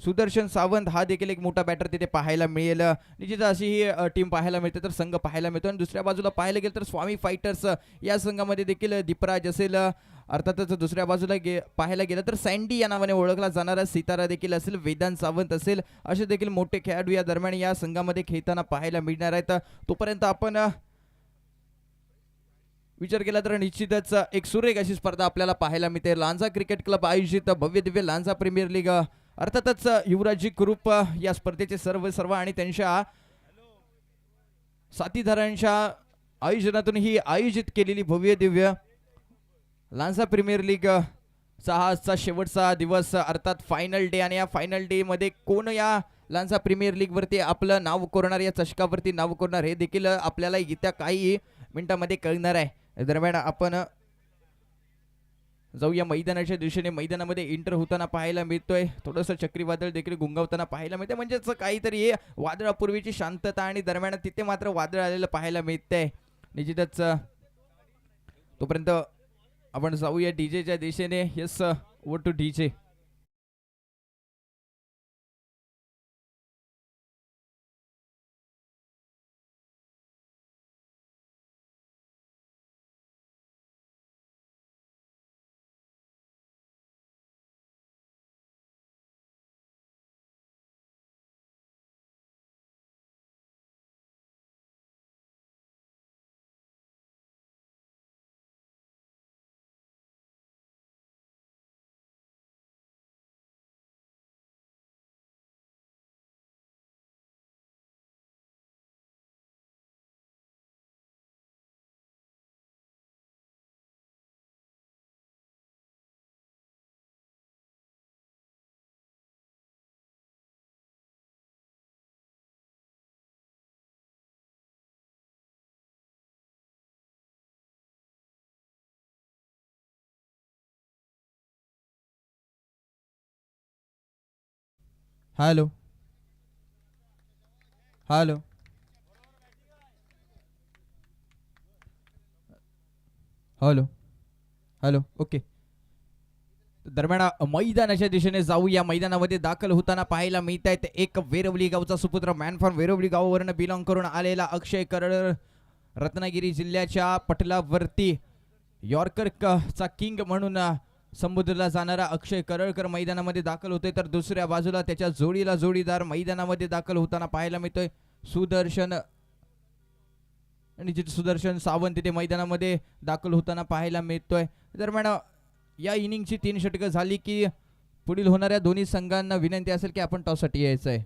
सुदर्शन सावंत हा देखील एक मोठा बॅटर तिथे पाहायला मिळेल. निश्चित अशी ही टीम पाहायला मिळते तर संघ पाहायला मिळतो. आणि दुसऱ्या बाजूला पाहायला गेलं तर स्वामी फायटर्स या संघामध्ये देखील दीपराज असेल, अर्थातच दुसऱ्या बाजूला पाहायला गेलं तर सँडी या नावाने ओळखला जाणारा सितारा देखील असेल, वेदांत सावंत असेल, असे देखील मोठे खेळाडू या दरम्यान या संघामध्ये खेळताना पाहायला मिळणार आहेत. तोपर्यंत आपण विचार केला तर निश्चितच एक सुरेख अशी स्पर्धा आपल्याला पाहायला मिळते. लांजा क्रिकेट क्लब आयोजित भव्य दिव्य लांजा प्रीमियर लीग, अर्थातच युवराजी ग्रुप या स्पर्धेचे सर्व आणि त्यांच्या साथीदारांच्या आयोजनातून ही आयोजित केलेली भव्य दिव्य लांजा प्रीमियर लीग चा आजचा शेवटचा दिवस, अर्थात फायनल डे. आणि या फायनल डे मध्ये कोण या लांजा प्रीमियर लीग वरती आपलं नाव कोरणार, या चषकावरती नाव कोरणार, हे देखील आपल्याला येत्या काही मिनिटांमध्ये कळणार आहे. दरम्यान आपण जाऊया मैदानाच्या दिशेने. मैदानामध्ये एंटर होताना पाहायला मिळतोय थोडंसं चक्रीवादळ देखील गुंगावताना पाहायला मिळते, म्हणजेच काहीतरी वादळापूर्वीची शांतता. आणि दरम्यान तिथे मात्र वादळ आलेलं पाहायला मिळतंय. निश्चितच तोपर्यंत आपण जाऊया डीजेच्या दिशेने. Yes, over two DJ. Hello hello hello hello okay. दरम्यान मैदानाच्या दिशेने जाऊ. या मैदानामध्ये दाखल होताना पाहायला मिळत आहेत एक वेरवली गावचा सुपुत्र, मॅन फ्रॉम वेरवली गावावरून बिलॉंग करून आलेला अक्षय करळ. रत्नागिरी जिल्ह्याच्या पटलावरती यॉर्कर चा किंग म्हणून संबोधला जाणारा अक्षय करळकर मैदानामध्ये दाखल होते. तर दुसऱ्या बाजूला त्याच्या जोडीला जोडीदार मैदानामध्ये दाखल होताना पाहायला मिळतोय सुदर्शन, आणि जिथे सुदर्शन सावंत तिथे मैदानामध्ये दाखल होताना पाहायला मिळतोय. दरम्यान या इनिंगची 3 षटकं झाली की पुढील होणाऱ्या दोन्ही संघांना विनंती असेल की आपण टॉससाठी यायचं आहे.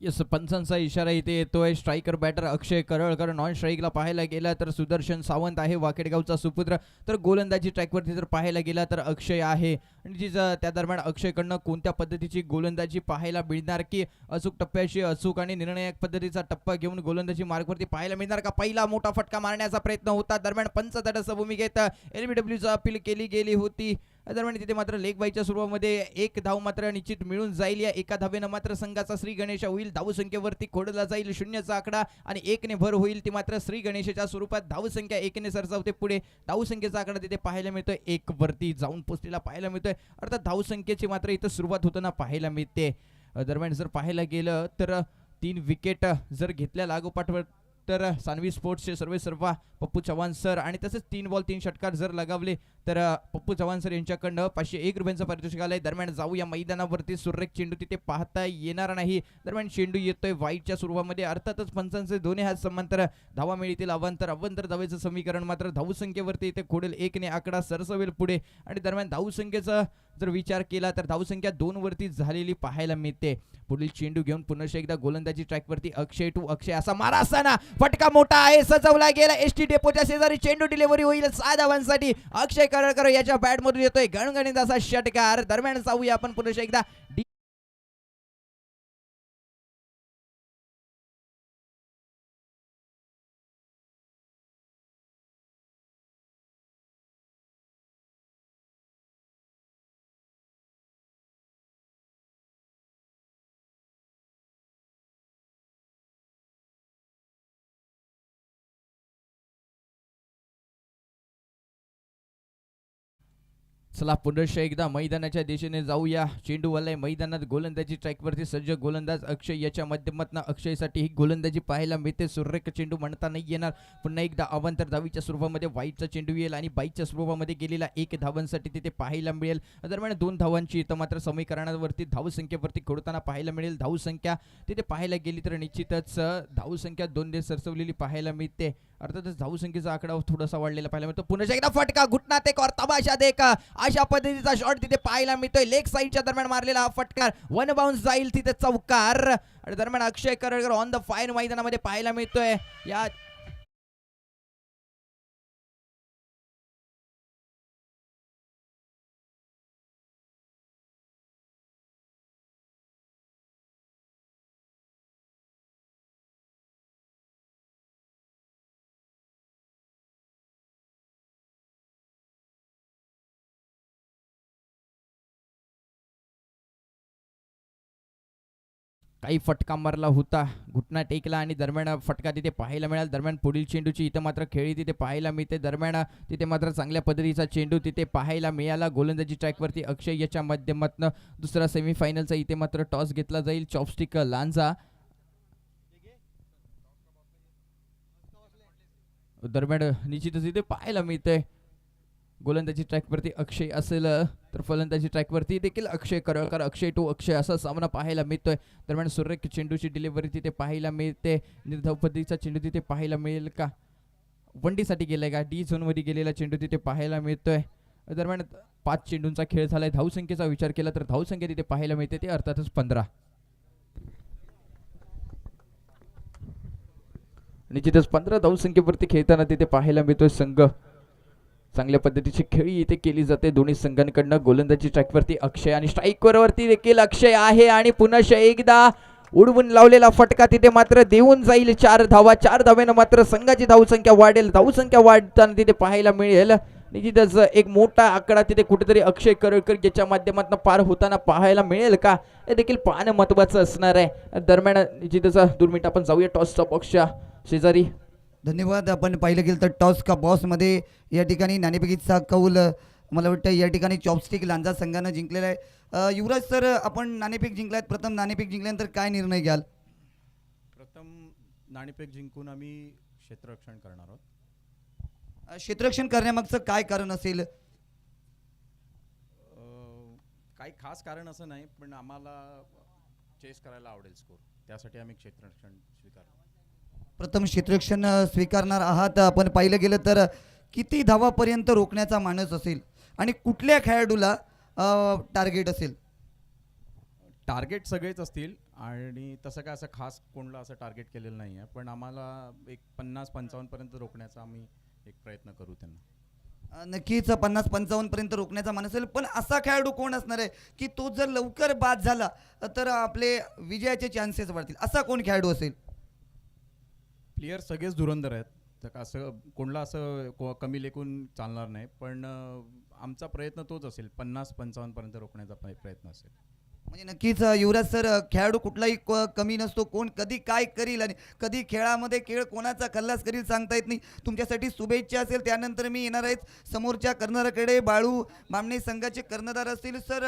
येस, पंचांचा इशारा इथे येतोय. स्ट्रायकर बॅटर अक्षय करळकर, नॉन स्ट्राईकला पाहायला गेला तर सुदर्शन सावंत आहे वाकेडगावचा सुपुत्र. तर गोलंदाजी ट्रॅकवरती जर पाहायला गेला तर अक्षय आहे. आणि त्या दरम्यान अक्षयकडनं कोणत्या पद्धतीची गोलंदाजी पाहायला मिळणार, की अचूक टप्प्याशी अचूक आणि निर्णायक पद्धतीचा टप्पा घेऊन गोलंदाजी मार्गवरती पाहायला मिळणार का? पहिला मोठा फटका मारण्याचा प्रयत्न होता. दरम्यान पंच तटस्थ भूमिकेत एलबीडब्ल्यूचा अपील केली गेली होती. दरम्यान तिथे मात्र लेग बायच्या सुरुवातीमध्ये एक धाव मात्र निश्चित मिळून जाईल. या एका धावेनं मात्र संघाचा श्री गणेश होईल. धावसंख्येवरती खोडला जाईल 0चा आकडा आणि 1ने भर होईल. ती मात्र श्री गणेशच्या स्वरूपात धावसंख्या 1ने सरसावते पुढे. धावसंख्येचा आकडा तिथे पाहायला मिळतोय 1 वरती जाऊन पोचलेला पाहायला मिळतोय. अर्थात धावसंख्येची मात्र इथं सुरुवात होताना पाहायला मिळते. दरम्यान जर पाहायला गेलं तर 3 विकेट जर घेतल्या लागोपाठवर तर सानवी स्पोर्ट्सचे सर्वेसर्वा पप्पू चव्हाण सर आणि तसेच 3 बॉल 3 षटकार जर लगावले तर पप्पू चव्हाण सर यांच्याकडनं 501 रुपयांचं पारितोषिक आलंय. दरम्यान जाऊ या मैदानावरती सुरेख चेंडू तिथे पाहता येणार नाही. दरम्यान चेंडू येतोय वाईटच्या सुरुवातीमध्ये. अर्थातच पंचांचे दोन्ही हात समांतर धावा मिळतील. अवांतर धावेचं समीकरण मात्र धावसंख्येवरती इथे खोडेल 1ने आकडा सरसवेल पुढे. आणि दरम्यान धावसंख्येचा जर विचार केला तर धावसंख्या 2 वरती झालेली पाहायला मिळते. पुढील चेंडू घेऊन पुन्हा एकदा गोलंदाजी ट्रॅकवरती अक्षय टू अक्षय असा मारा असताना फटका मोठा आहे, सजवला गेला. एसटी डेपोच्या शेजारी चेंडू डिलिव्हरी होईल 6 धावांसाठी. अक्षय करळकर याच्या बॅट मधून येतोय गणगणित असा षटकार. दरम्यान जाऊया आपण पुन्हा एकदा चला पुन्हा एकदा मैदानाच्या दिशेने जाऊया. चेंडू वाले मैदानात गोलंदाजी ट्रॅकवरती सज्ज गोलंदाज अक्षय याच्या माध्यमातून अक्षयसाठी ही गोलंदाजी पाहायला मिळते. सुरेख चेंडू म्हणता नाही येणार. पुन्हा एकदा अवांतर धावीच्या स्वरूपामध्ये वाईटचा चेंडू येईल आणि बाईकच्या स्वरूपामध्ये गेलेला 1 धावांसाठी तिथे पाहायला मिळेल. दरम्यान 2 धावांची इथं मात्र समीकरणावरती धावसंख्येवरती खोडताना पाहायला मिळेल. धावसंख्या तिथे पाहायला गेली तर निश्चितच धावसंख्या 2ने सरसवलेली पाहायला मिळते. अर्थातच धावसंख्येचा आकडा थोडासा वाढलेला पाहायला मिळतो. पुन्हा एकदा फटका घुटनात एक और तमाशा एक अशा पद्धतीचा शॉट तिथे पाहायला मिळतोय. लेग साईडच्या दरम्यान मारलेला हा फटकार 1 बाउन्स जाईल तिथे चौकार. आणि दरम्यान अक्षय करळकर ऑन द फायर मैदानामध्ये पाहायला मिळतोय. या काही फटका मारला होता, घुटना टेकला आणि दरम्यान फटका तिथे पाहायला मिळाला. दरम्यान पुढील चेंडूची इथं मात्र खेळी तिथे पाहायला मिळते. दरम्यान तिथे मात्र चांगल्या पद्धतीचा चेंडू तिथे पाहायला मिळाला. गोलंदाजी ट्रॅकवरती अक्षय याच्या माध्यमातून दुसरा सेमीफायनलचा इथे मात्र टॉस घेतला जाईल. चॉपस्टिक लांजा. दरम्यान निश्चितच इथे पाहायला मिळतंय गोलंदाजी ट्रॅकवरती अक्षय असेल तर फलंदाजी ट्रॅकवरती देखील अक्षय करळकर अक्षय टू अक्षय असा सामना पाहायला मिळतोय. दरम्यान सुरेख चेंडूची डिलिव्हरी तिथे पाहायला मिळते. निर्धाव पद्धतीचा चेंडू तिथे पाहायला मिळेल का? वनडीसाठी गेलाय का? डी झोनमध्ये गेलेला चेंडू तिथे पाहायला मिळतोय. दरम्यान 5 चेंडूंचा खेळ झालाय. धावसंख्येचा विचार केला तर धावसंख्या तिथे पाहायला मिळते ते अर्थातच 15. निश्चितच 15 धावसंख्येवरती खेळताना तिथे पाहायला मिळतोय संघ. चांगल्या पद्धतीची खेळी इथे केली जाते दोन्ही संघांकडनं. गोलंदाजी ट्रॅकवरती अक्षय आणि स्ट्राईकर वरती देखील अक्षय आहे आणि पुन्हा एकदा उडवून लावलेला फटका तिथे मात्र देऊन जाईल 4 धावा. 4 धावेनं मात्र संघाची धावसंख्या वाढेल. धावसंख्या वाढताना तिथे पाहायला मिळेल निश्चितच एक मोठा आकडा तिथे कुठेतरी अक्षय करळकर याच्या माध्यमातून पार होताना पाहायला मिळेल का, हे देखील पाहणं महत्वाचं असणार आहे. दरम्यान निश्चितच 2 मिनिट आपण जाऊया टॉसच्या बॉक्सच्या शेजारी. धन्यवाद. आपण पाहिलं गेलं तर टॉस का बॉसमध्ये या ठिकाणी नाणेफेकीचा कौल मला वाटतं या ठिकाणी चॉपस्टिक लांजा संघानं जिंकलेला आहे. युवराज सर, आपण नाणेफेक जिंकलात. प्रथम नाणेफेक जिंकल्यानंतर काय निर्णय घ्याल? प्रथम नाणेफेक जिंकून आम्ही क्षेत्ररक्षण करणार आहोत. क्षेत्ररक्षण करण्यामागचं काय कारण असेल? काही खास कारण असं नाही, पण आम्हाला चेस करायला आवडेल स्कोर, त्यासाठी आम्ही क्षेत्ररक्षण स्वीकारतो. प्रथम क्षेत्ररक्षण स्वीकारणार आहात. आपण पाहिलं गेलं तर किती धावापर्यंत रोखण्याचा मानस असेल आणि कुठल्या खेळाडूला टार्गेट असेल? टार्गेट सगळेच असतील आणि तसं काय असं खास कोणाला असं टार्गेट केलेलं नाही आहे, पण आम्हाला एक 50-55 पर्यंत रोखण्याचा आम्ही एक प्रयत्न करू त्यांना. नक्कीच 50-55 पर्यंत रोखण्याचा मानस असेल. पण असा खेळाडू कोण असणार आहे की तो जर लवकर बाद झाला तर आपले विजयाचे चान्सेस वाढतील? असा कोण खेळाडू असेल? प्लेयर सगळेच धुरंधर आहेत, तर असं कोणाला असं कमी लेखून चालणार नाही, पण आमचा प्रयत्न तोच असेल, 50-55 पर्यंत रोखण्याचा प्रयत्न असेल. म्हणजे नक्कीच युवराज सर, खेळाडू कुठलाही कमी नसतो. कोण कधी काय करील आणि कधी खेळामध्ये खेळ कोणाचा खल्लास करील सांगता येत नाही. तुमच्यासाठी शुभेच्छा असेल. त्यानंतर मी येणार आहेत समोरच्या कर्णधाराकडे. बाळू बामणे संघाचे कर्णधार असतील. सर,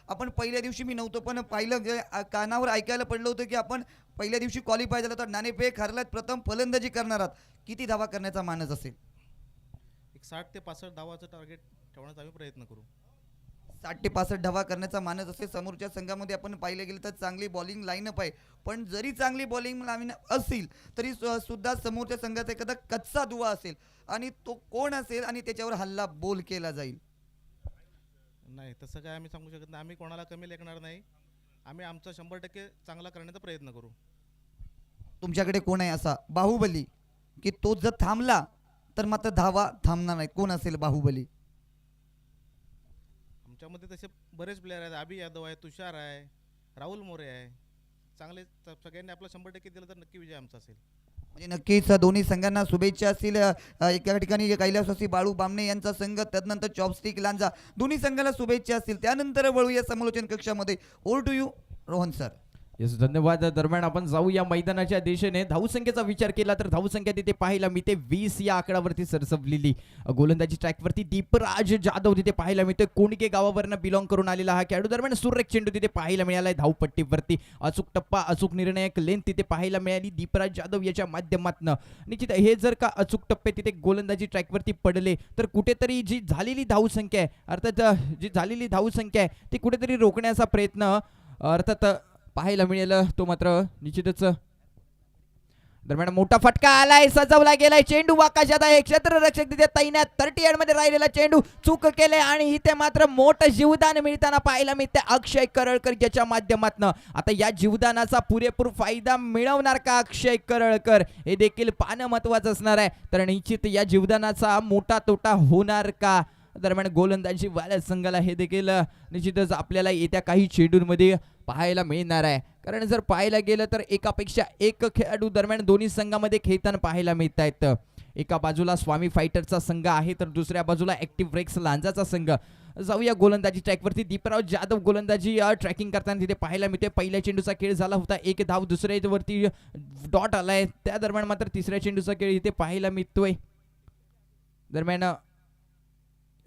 आपण पहिल्या दिवशी मी नव्हतो, पण पाहिलं कानावर ऐकायला पडलं होतं की आपण पहिल्या दिवशी क्वालिफाय झालं तर नाणेफेक हरलात, प्रथम फलंदाजी करणार आहात. किती धावा करण्याचा मानस असेल? एक 60 ते 65 धावाचं टार्गेट ठेवण्याचा आम्ही प्रयत्न करू. 60 ते 65 धावा करण्याचा मानस असेल. समोरच्या संघामध्ये आपण पाहिलं गेलं तर चांगली बॉलिंग लाईनअप आहे, पण जरी चांगली बॉलिंग लाईनअप असेल तरी सुद्धा समोरच्या संघाचा एखादा कच्चा दुवा असेल आणि तो कोण असेल आणि त्याच्यावर हल्ला बोल केला जाईल. नाही, तसं काय आम्ही सांगू शकत नाही. आम्ही कोणाला कमी लेखणार नाही. आम्ही आमचा 100% चांगला करण्याचा प्रयत्न करू. तुमच्याकडे कोण आहे असा बाहुबली की तो जर थांबला तर मात्र धावा थांबणार नाही? कोण असेल बाहुबली? आमच्यामध्ये तसे बरेच प्लेयर आहेत. अभि यादव आहे, तुषार आहे, राहुल मोरे आहे. चांगले सगळ्यांनी आपला 100% दिलं तर नक्की विजय आमचा असेल. म्हणजे नक्कीच दोन्ही संघांना शुभेच्छा असतील. एका ठिकाणी कैलासवासी बाळू बामणे यांचा संघ, त्यानंतर चॉपस्टिक लांजा, दोन्ही संघाला शुभेच्छा असतील. त्यानंतर वळूया समालोचन कक्षामध्ये. Over to you Rohan sir. Yes, धन्यवाद. दरम्यान आपण जाऊया मैदानाच्या दिशेने. धावसंख्येचा विचार केला तर धावसंख्या तिथे पाहायला मिळते 20 या आकड्यावरती सरसवलेली. गोलंदाजी ट्रॅकवरती दीपराज जाधव तिथे पाहायला मिळतोय. कोणके गावावरनं बिलॉंग करून आलेला हा खेळाडू. दरम्यान सुरेख चेंडू तिथे पाहायला मिळालाय धावपट्टीवरती. अचूक टप्पा, अचूक निर्णायक लेंथ तिथे पाहायला मिळाली दीपराज जाधव याच्या माध्यमातून. निश्चित हे जर का अचूक टप्पे तिथे गोलंदाजी ट्रॅकवरती पडले तर कुठेतरी जी झालेली धावसंख्या आहे, अर्थात जी झालेली धावसंख्या आहे ती कुठेतरी रोखण्याचा प्रयत्न अर्थात पाहायला मिळेल. तो मात्र निश्चितच. दरम्यान मोठा फटका आलाय, सजवला गेलाय चेंडू आकाशात आहे. क्षेत्ररक्षक तिथे तैनात 38 मध्ये राहिलेला चेंडू चूक केले आणि इथे मात्र मोठं जीवदान मिळताना पाहायला मिळते अक्षय करळकर याच्या माध्यमातून. आता या जीवदानाचा पुरेपूर फायदा मिळवणार का अक्षय करळकर, हे देखील पाहणं महत्वाचं असणार आहे. तर निश्चित या जीवदानाचा मोठा तोटा होणार का? दरम्यान गोलंदाजी वाल्या संघाला हे देखील निश्चितच आपल्याला येत्या काही चेंडूंमध्ये पाहायला मिळणार आहे. कारण जर पाहायला गेलं तर एकापेक्षा एक खेळाडू दरम्यान दोन्ही संघामध्ये खेळताना पाहायला मिळत आहेत. एका बाजूला स्वामी फायटरचा संघ आहे तर दुसऱ्या बाजूला ऍक्टिव्ह रेक्स लांजाचा संघ. जाऊया गोलंदाजी ट्रॅकवरती. दीपराव जाधव गोलंदाजी ट्रॅकिंग करताना तिथे पाहायला मिळते. पहिल्या चेंडूचा खेळ झाला होता, 1 धाव. दुसऱ्या वरती डॉट आलाय, त्या दरम्यान मात्र तिसऱ्या चेंडूचा खेळ इथे पाहायला मिळतोय. दरम्यान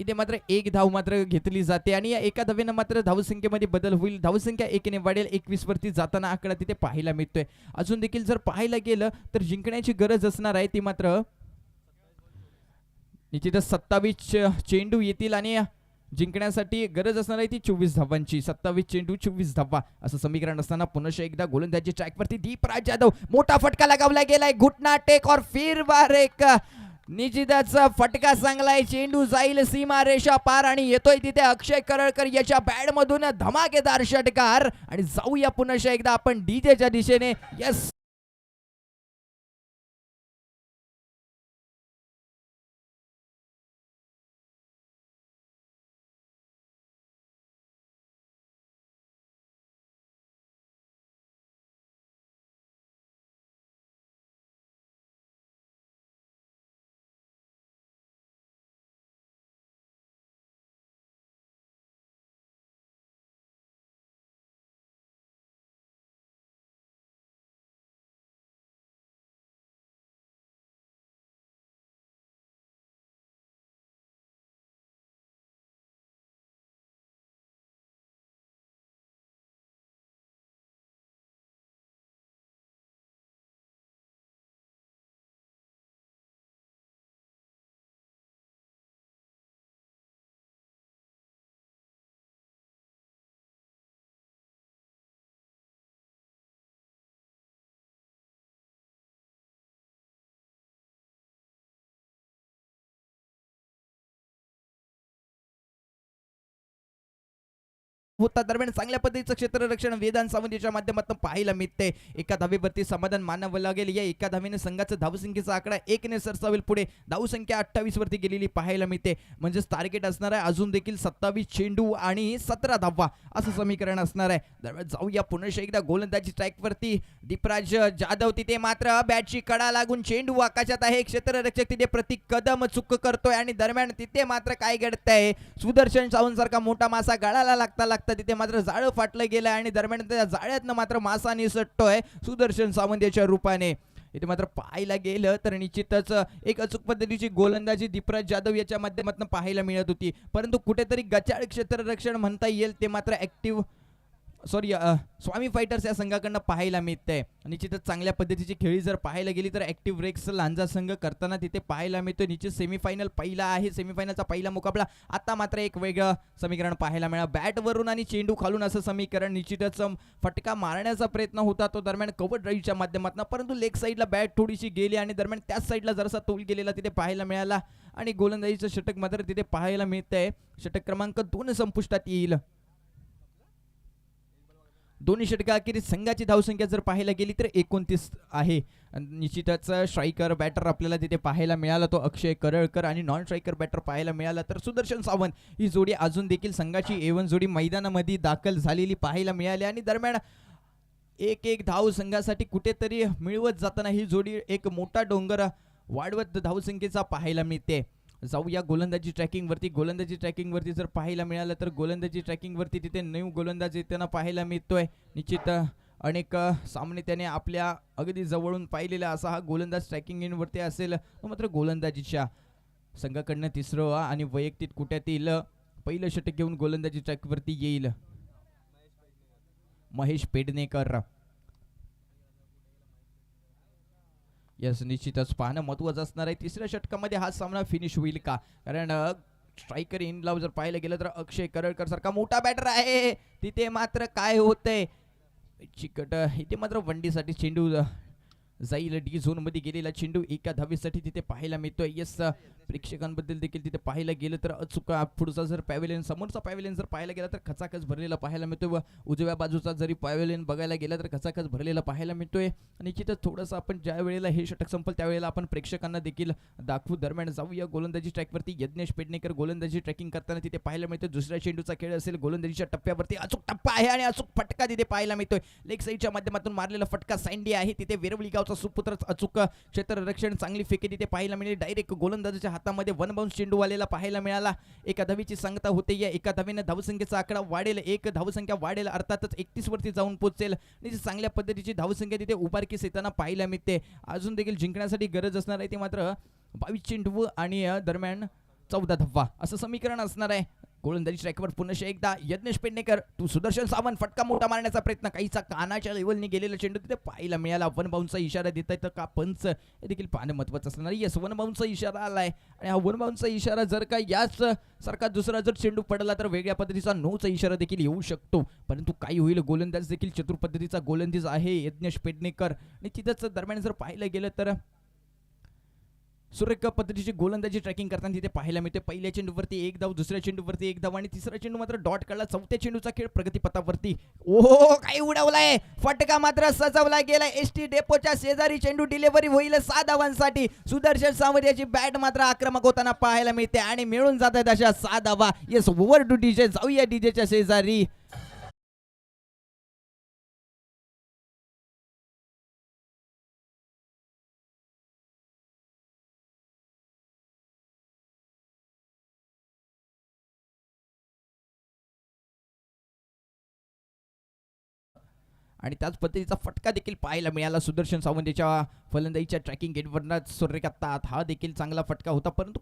इथे मात्र 1 धाव मात्र घेतली जाते आणि या एका धावेनं मात्र धावसंख्येमध्ये बदल होईल. धावसंख्या 1 ने वाढेल. 21 वरती जाताना आकडा तिथे पाहायला मिळतोय. अजून देखील जर पाहायला गेलं तर जिंकण्याची गरज असणार आहे ती मात्र निश्चितच 27 चेंडू येतील आणि जिंकण्यासाठी गरज असणार आहे ती 24 धावांची. 27 चेंडू 24 धावा असं समीकरण असताना पुन्हा एकदा गोलंदाजी ट्रॅकवरती दीपराज जाधव. मोठा फटका लगावला गेलाय. घुटना टेक और फिर बार एक निश्चितच फटका चांगलाय. चेंडू जाईल सीमा रेषा पार आणि येतोय तिथे अक्षय करळकर याच्या बॅट मधून धमाकेदार षटकार. आणि जाऊया पुन्हा एकदा आपण डीजेच्या दिशेने. यस. होता. दरम्यान चांगल्या पद्धतीचं क्षेत्ररक्षण वेदांत सावंत याच्या माध्यमातून पाहायला मिळते. एका धावेवरती समाधान मानावं लागेल. या एका धावेने संघाचा धावसंख्येचा आकडा 1 ने सरसावेल पुढे. धावसंख्या 28 वरती गेलेली पाहायला मिळते. म्हणजेच टार्गेट असणार आहे अजून देखील 27 चेंडू आणि 17 धावा असं समीकरण असणार आहे. दरम्यान जाऊया पुन्हा एकदा गोलंदाजी स्ट्राईक वरती. दीपराज जाधव तिथे मात्र बॅटची कडा लागून चेंडू आकाशात आहे. क्षेत्ररक्षक तिथे प्रति कदम चुक करतोय आणि दरम्यान तिथे मात्र काय घडतंय, सुदर्शन सावंत सारखा मोठा मासा गळाला लागता लागता तिथे मात्र जाळं फाटलं गेलं आणि दरम्यान त्या जाळ्यातनं मात्र मासा निसटतोय सुदर्शन सावंत याच्या रूपाने. इथे मात्र पाहायला गेलं तर निश्चितच एक अचूक पद्धतीची गोलंदाजी दीपराज जाधव याच्या माध्यमातून पाहायला मिळत होती. परंतु कुठेतरी गचाळ क्षेत्ररक्षण म्हणता येईल ते मात्र ऍक्टिव्ह स्वामी फायटर्स या संघाकडनं पाहायला मिळतंय. निश्चितच चांगल्या पद्धतीची खेळी जर पाहायला गेली तर ऍक्टिव्ह रेक्स लांजा संघ करताना तिथे पाहायला मिळतो. निश्चित सेमीफायनल पहिला आहे. सेमीफायनलचा पहिला मुकाबला. आता मात्र एक वेगळं समीकरण पाहायला मिळालं. बॅटवरून आणि चेंडू खालून असं समीकरण. निश्चितच फटका मारण्याचा प्रयत्न होता तो दरम्यान कव्हर ड्राईव्हच्या माध्यमातून, परंतु लेग साईडला बॅट थोडीशी गेली आणि दरम्यान त्याच साईडला जरासा तोल गेलेला तिथे पाहायला मिळाला आणि गोलंदाजीचं षटक मात्र तिथे पाहायला मिळतंय. षटक क्रमांक 2 संपुष्टात येईल. दोन्ही षटकाअखेरीस संघाची धावसंख्या जर पाहायला गेली तर 29 आहे. निश्चितच स्ट्रायकर बॅटर आपल्याला तिथे पाहायला मिळाला तो अक्षय करळकर आणि नॉन स्ट्रायकर बॅटर पाहायला मिळाला तर सुदर्शन सावंत. ही जोडी अजून देखील संघाची A1 जोडी मैदानामध्ये दाखल झालेली पाहायला मिळाली आणि दरम्यान एक धाव संघासाठी कुठेतरी मिळवत जाताना ही जोडी एक मोठा डोंगर वाढवत धावसंख्येचा पाहायला मिळते. जाऊया गोलंदाजी ट्रॅकिंग वरती जर पाहायला मिळालं तर गोलंदाजी ट्रॅकिंग वरती तिथे न्यू गोलंदाजी त्यांना पाहायला मिळतोय. निश्चित अनेक सामने त्याने आपल्या अगदी जवळून पाहिलेला असा हा गोलंदाज ट्रॅकिंग इन वरती असेल. मात्र गोलंदाजीच्या संघाकडनं तिसरं आणि वैयक्तिक कुट्यातील पहिलं षटक घेऊन गोलंदाजी ट्रॅक वरती येईल महेश पेडणेकर. यस, निश्चितच पाहणं महत्वाचं असणार आहे. तिसऱ्या षटकामध्ये हा सामना फिनिश होईल का, कारण स्ट्रायकर इनला जर पाहायला गेलं तर अक्षय करळकर सारखा मोठा बॅटर आहे. तिथे मात्र काय होतंय चिकट, इथे मात्र वनडीसाठी चेंडू जाईल. डी झोन मध्ये गेलेला चेंडू एका धावेसाठी तिथे पाहायला मिळतोय. यस, प्रेक्षकांबद्दल देखील तिथे पाहायला गेलं तर अचूक पुढचा जर पॅव्हेलियन समोरचा पॅव्हेलियन जर पाहायला गेला तर खचाखच भरलेला पाहायला मिळतोय व उजव्या बाजूचा जरी पॅव्हेलियन बघायला गेला तर खचाखच भरलेला पाहायला मिळतोय. निश्चितच थोडंसं आपण ज्या वेळेला हे षटक संपल त्यावेळेला आपण प्रेक्षकांना देखील दाखवू. दरम्यान जाऊया गोलंदाजी ट्रॅकवरती. यज्ञेश पेडणेकर गोलंदाजी ट्रॅकिंग करताना तिथे पाहायला मिळतोय. दुसऱ्या चेंडूचा खेळ असेल गोलंदाजीच्या टप्प्यावरती. अचूक टप्पा आहे आणि अचूक फटका तिथे पाहायला मिळतोय. लेग साईडच्या माध्यमातून मारलेला फटका सँडी आहे. तिथे वेरवली गावचा सुपुत्र अचूक क्षेत्ररक्षण चांगली फेकी तिथे पाहायला मिळेल. डायरेक्ट गोलंदाजाच्या हातामध्ये वन बाउन्स चेंडू आलेला पाहायला मिळाला. एका धावेची सांगता होते. या एका धावेने धावसंख्येचा आकडा वाढेल. एक धावसंख्या वाढेल अर्थातच 31 वरती जाऊन पोहोचेल. चांगल्या पद्धतीची धावसंख्या तिथे उभारकीस येताना पाहायला मिळते. अजून देखील जिंकण्यासाठी गरज असणार आहे ते मात्र 22 चेंडू आणि दरम्यान 14 धावा असं समीकरण असणार आहे. गोलंदाजी स्ट्राईकवर पुन्हा एकदा यज्ञेश पेडणेकर टू सुदर्शन सावंत. फटका मोठा मारण्याचा प्रयत्न, काहीचा कानाच्या लेवलने गेलेला चेंडू तिथे पाहायला मिळाला. वन बाउन्सचा इशारा देत आहे तर का पंच हे देखील पाहणं महत्वाचं असणार. यस, वन बाउन्सचा इशारा आलाय आणि हा वन बाउन्सचा इशारा जर का याच सारखा दुसरा जर चेंडू पडला तर वेगळ्या पद्धतीचा नोचा इशारा देखील येऊ शकतो. परंतु काही होईल, गोलंदाज देखील चतुर पद्धतीचा गोलंदाज आहे यज्ञेश पेडणेकर. आणि तिथंच दरम्यान जर पाहायला गेलं तर सुरेख पद्धतीची गोलंदाजी ट्रॅकिंग करताना तिथे पाहायला मिळते. पहिल्या चेंडूवरती एक धाव, दुसऱ्या चेंडूवरती एक धाव आणि तिसरा चेंडू मात्र डॉट काढला. चौथ्या चेंडूचा खेळ प्रगतीपथावरती. ओहो, काय उडवलाय फटका मात्र सजवला गेला. एसटी डेपोच्या शेजारी चेंडू डिलिव्हरी होईल 6 धावांसाठी. सुदर्शन सावंत याची बॅट मात्र आक्रमक होताना पाहायला मिळते आणि मिळून जात आहेत अशा 6 धावा. Yes, over two DJ. जाऊया डीजेच्या शेजारी. आणि त्याच पद्धतीचा फटका देखील पाहायला मिळाला सुदर्शन सावंत याच्या फलंदाजीच्या ट्रॅकिंग गेटवरनं सूर्यकांतात. हा देखील चांगला फटका होता, परंतु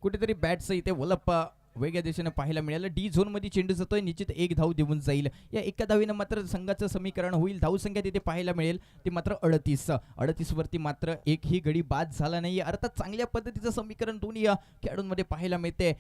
कुठेतरी बॅटचं इथे वलप वेगळ्या दिशेने पाहायला मिळालं. डी झोन मध्ये चेंडू जातोय. निश्चित एक धाव देऊन जाईल. या एका धावीनं मात्र संघाचं समीकरण होईल. धावसंख्या तिथे पाहायला मिळेल ती मात्र 38 वरती मात्र एकही गडी बाद झाला नाही. अर्थात चांगल्या पद्धतीचं समीकरण दोन्ही खेळाडूंमध्ये पाहायला मिळते.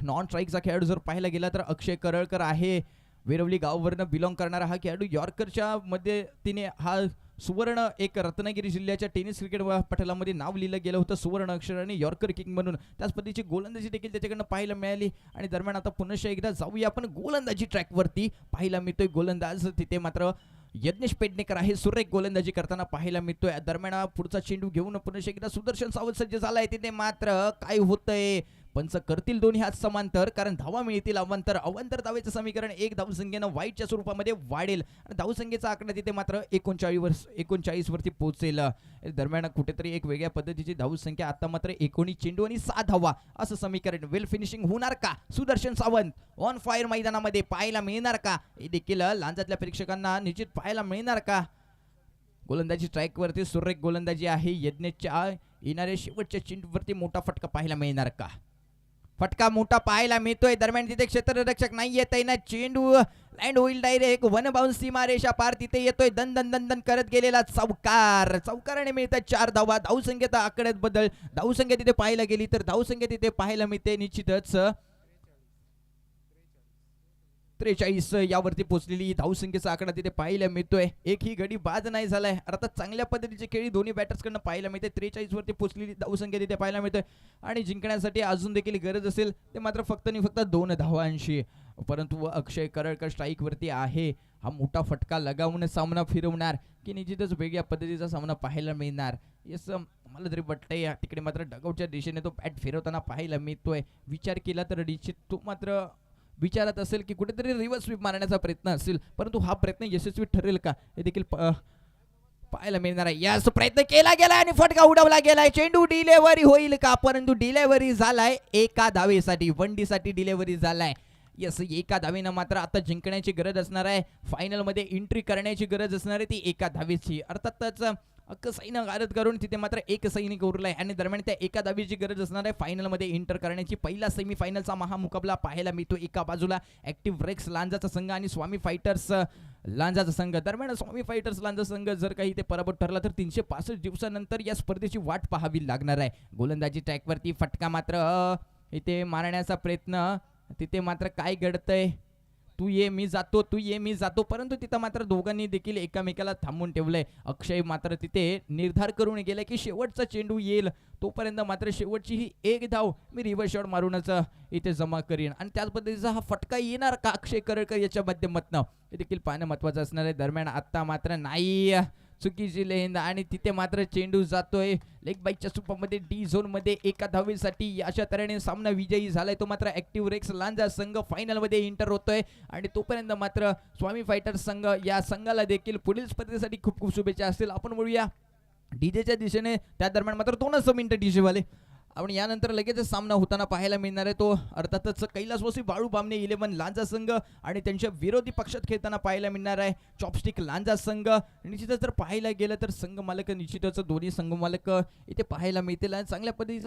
नॉन स्ट्राईकचा खेळाडू जर पाहायला गेला तर अक्षय करळकर आहे. वेरवली गावावरनं बिलॉंग करणारा हा खेळाडू. यॉर्करच्या मध्ये तिने हा सुवर्ण एक रत्नागिरी जिल्ह्याच्या टेनिस क्रिकेट पटलामध्ये नाव लिहिलं गेलं होतं सुवर्ण अक्षराने यॉर्कर किंग म्हणून. त्याच पद्धतीची गोलंदाजी देखील त्याच्याकडनं पाहायला मिळाली. आणि दरम्यान आता पुन्हा एकदा जाऊया आपण गोलंदाजी ट्रॅकवरती. पाहायला मिळतोय गोलंदाज तिथे मात्र यज्ञेश पेडणेकर आहे, सुरेख गोलंदाजी करताना पाहायला मिळतोय. दरम्यान पुढचा चेंडू घेऊन पुन्हा एकदा सुदर्शन सावंत सज्ज झालाय. तिथे मात्र काय होतंय, पंच करतील दोन्ही हात समांतर, कारण धावा मिळतील अवांतर. अवांतर धावेचं समीकरण 1 धावसंख्येनं वाईटच्या स्वरूपामध्ये वाढेल आणि धावसंख्येचा आकडा तिथे मात्र 39 वरती पोहोचेल. दरम्यान कुठेतरी एक वेगळ्या पद्धतीची धावसंख्या, आता मात्र 19 चेंडू आणि 6 धावा असं समीकरण. वेल फिनिशिंग होणार का सुदर्शन सावंत ऑन फायर मैदानामध्ये पाहायला मिळणार का, हे देखील लांजातल्या प्रेक्षकांना निश्चित पाहायला मिळणार का. गोलंदाजी स्ट्राईकवरती सुरेख गोलंदाजी आहे यज्ञच्या. येणाऱ्या शेवटच्या चेंडूवरती मोठा फटका पाहायला मिळणार का, फटका मोठा पाहायला मिळतोय. दरम्यान तिथे क्षेत्ररक्षक नाही येत आहे ना, चेंडू लँड होईल डायरेक्ट वन बाउन्स सीमारेषा पार. तिथे येतोय दन दन दन दन करत गेलेला चौकार. चौकाराने मिळतात 4 धावा. धावसंख्येत आकड्यात बदल, धावसंख्या तिथे पाहायला गेली तर धावसंख्या तिथे पाहायला मिळते निश्चितच 43 यावरती पोहोचलेली धावसंख्येचा आकडा तिथे पाहायला मिळतोय. एकही गडी बाद नाही झालाय. अर्थात चांगल्या पद्धतीची खेळी दोन्ही बॅटर्सकडनं पाहायला मिळते. 43 वरती पोहोचलेली धावसंख्या तिथे पाहायला मिळतोय आणि जिंकण्यासाठी अजून देखील गरज असेल ते मात्र फक्त 2 धावांशी. परंतु अक्षय करळकर स्ट्राईक वरती आहे. हा मोठा फटका लगावून सामना फिरवणार की निश्चितच वेगळ्या पद्धतीचा सामना पाहायला मिळणार. येस, मला तरी वाटतंय तिकडे मात्र डगआउटच्या दिशेने तो बॅट फिरवताना पाहायला मिळतोय. विचार केला तर निश्चित तो मात्र विचारत असेल की कुठेतरी रिव्हर्स स्वीप मारण्याचा प्रयत्न असेल, परंतु हा प्रयत्न यशस्वी ठरेल का हे देखील पाहायला मिळणार आहे. यास प्रयत्न केला गेला आणि फटका उडवला गेलाय. चेंडू डिलेव्हरी होईल का, परंतु डिलेव्हरी झालाय एका धावेसाठी, 1 डी साठी डिलेव्हरी झालाय. यस, एका धावेनं मात्र आता जिंकण्याची गरज असणार आहे. फायनल मध्ये एंट्री करण्याची गरज असणार आहे ती एका धावेची. अर्थातच सैन्य गारद करून तिथे मात्र एक सैनिक उरलाय आणि दरम्यान त्या एका धावेची गरज असणार आहे फायनल मध्ये एंटर करण्याची. पहिला सेमीफायनलचा महामुकाबला पाहायला मिळतो. एका बाजूला ऍक्टिव्ह रेक्स लांजाचा संघ आणि स्वामी फायटर्स लांजाचा संघ. दरम्यान स्वामी फायटर्स लांजा संघ जर काही ते पराभूत ठरला तर 365 दिवसानंतर या स्पर्धेची वाट पाहावी लागणार आहे. गोलंदाजी ट्रॅकवरती फटका मात्र इथे मारण्याचा प्रयत्न. तिथे मात्र काय घडतंय, तू ये मी जातो, तू ये मी जातो, परंतु तिथं मात्र दोघांनी देखील एकमेकाला थांबवून ठेवलंय. अक्षय मात्र तिथे निर्धार करून गेलाय की शेवटचा चेंडू येईल तोपर्यंत मात्र शेवटची ही 1 धाव मी रिव्हर्स शॉट मारूनच इथे जमा करीन. आणि त्याच पद्धतीचा हा फटका येणार का अक्षय करळकर याच्या माध्यमातून हे देखील पाहणं महत्वाचं असणार आहे. दरम्यान आता मात्र नाही, चुकीची लेंद आणि तिथे मात्र चेंडू जातोय लेग बाईकच्या स्वरूपामध्ये डी झोन मध्ये एका धावेसाठी. अशा तऱ्हेने सामना विजयी झालाय तो मात्र ऍक्टिव्ह रेक्स लांजा संघ फायनल मध्ये एंटर होतोय. आणि तोपर्यंत मात्र स्वामी फायटर्स संघ या संघाला देखील पुढील स्पर्धेसाठी खूप खूप शुभेच्छा असतील. आपण बोलूया डीजेच्या दिशेने. त्या दरम्यान मात्र 2च मिनिटं डीजे वाले आपण यानंतर लगेच सामना होताना पाहायला मिळणार आहे. तो अर्थातच कैलासवासी बाळू बामणे 11 लांजा संघ आणि त्यांच्या विरोधी पक्षात खेळताना पाहायला मिळणार आहे चॉपस्टिक लांजा संघ. निश्चितच जर पाहायला गेलं तर संघ मालक निश्चितच दोन्ही संघ मालक इथे पाहायला मिळतील आणि चांगल्या पद्धतीचं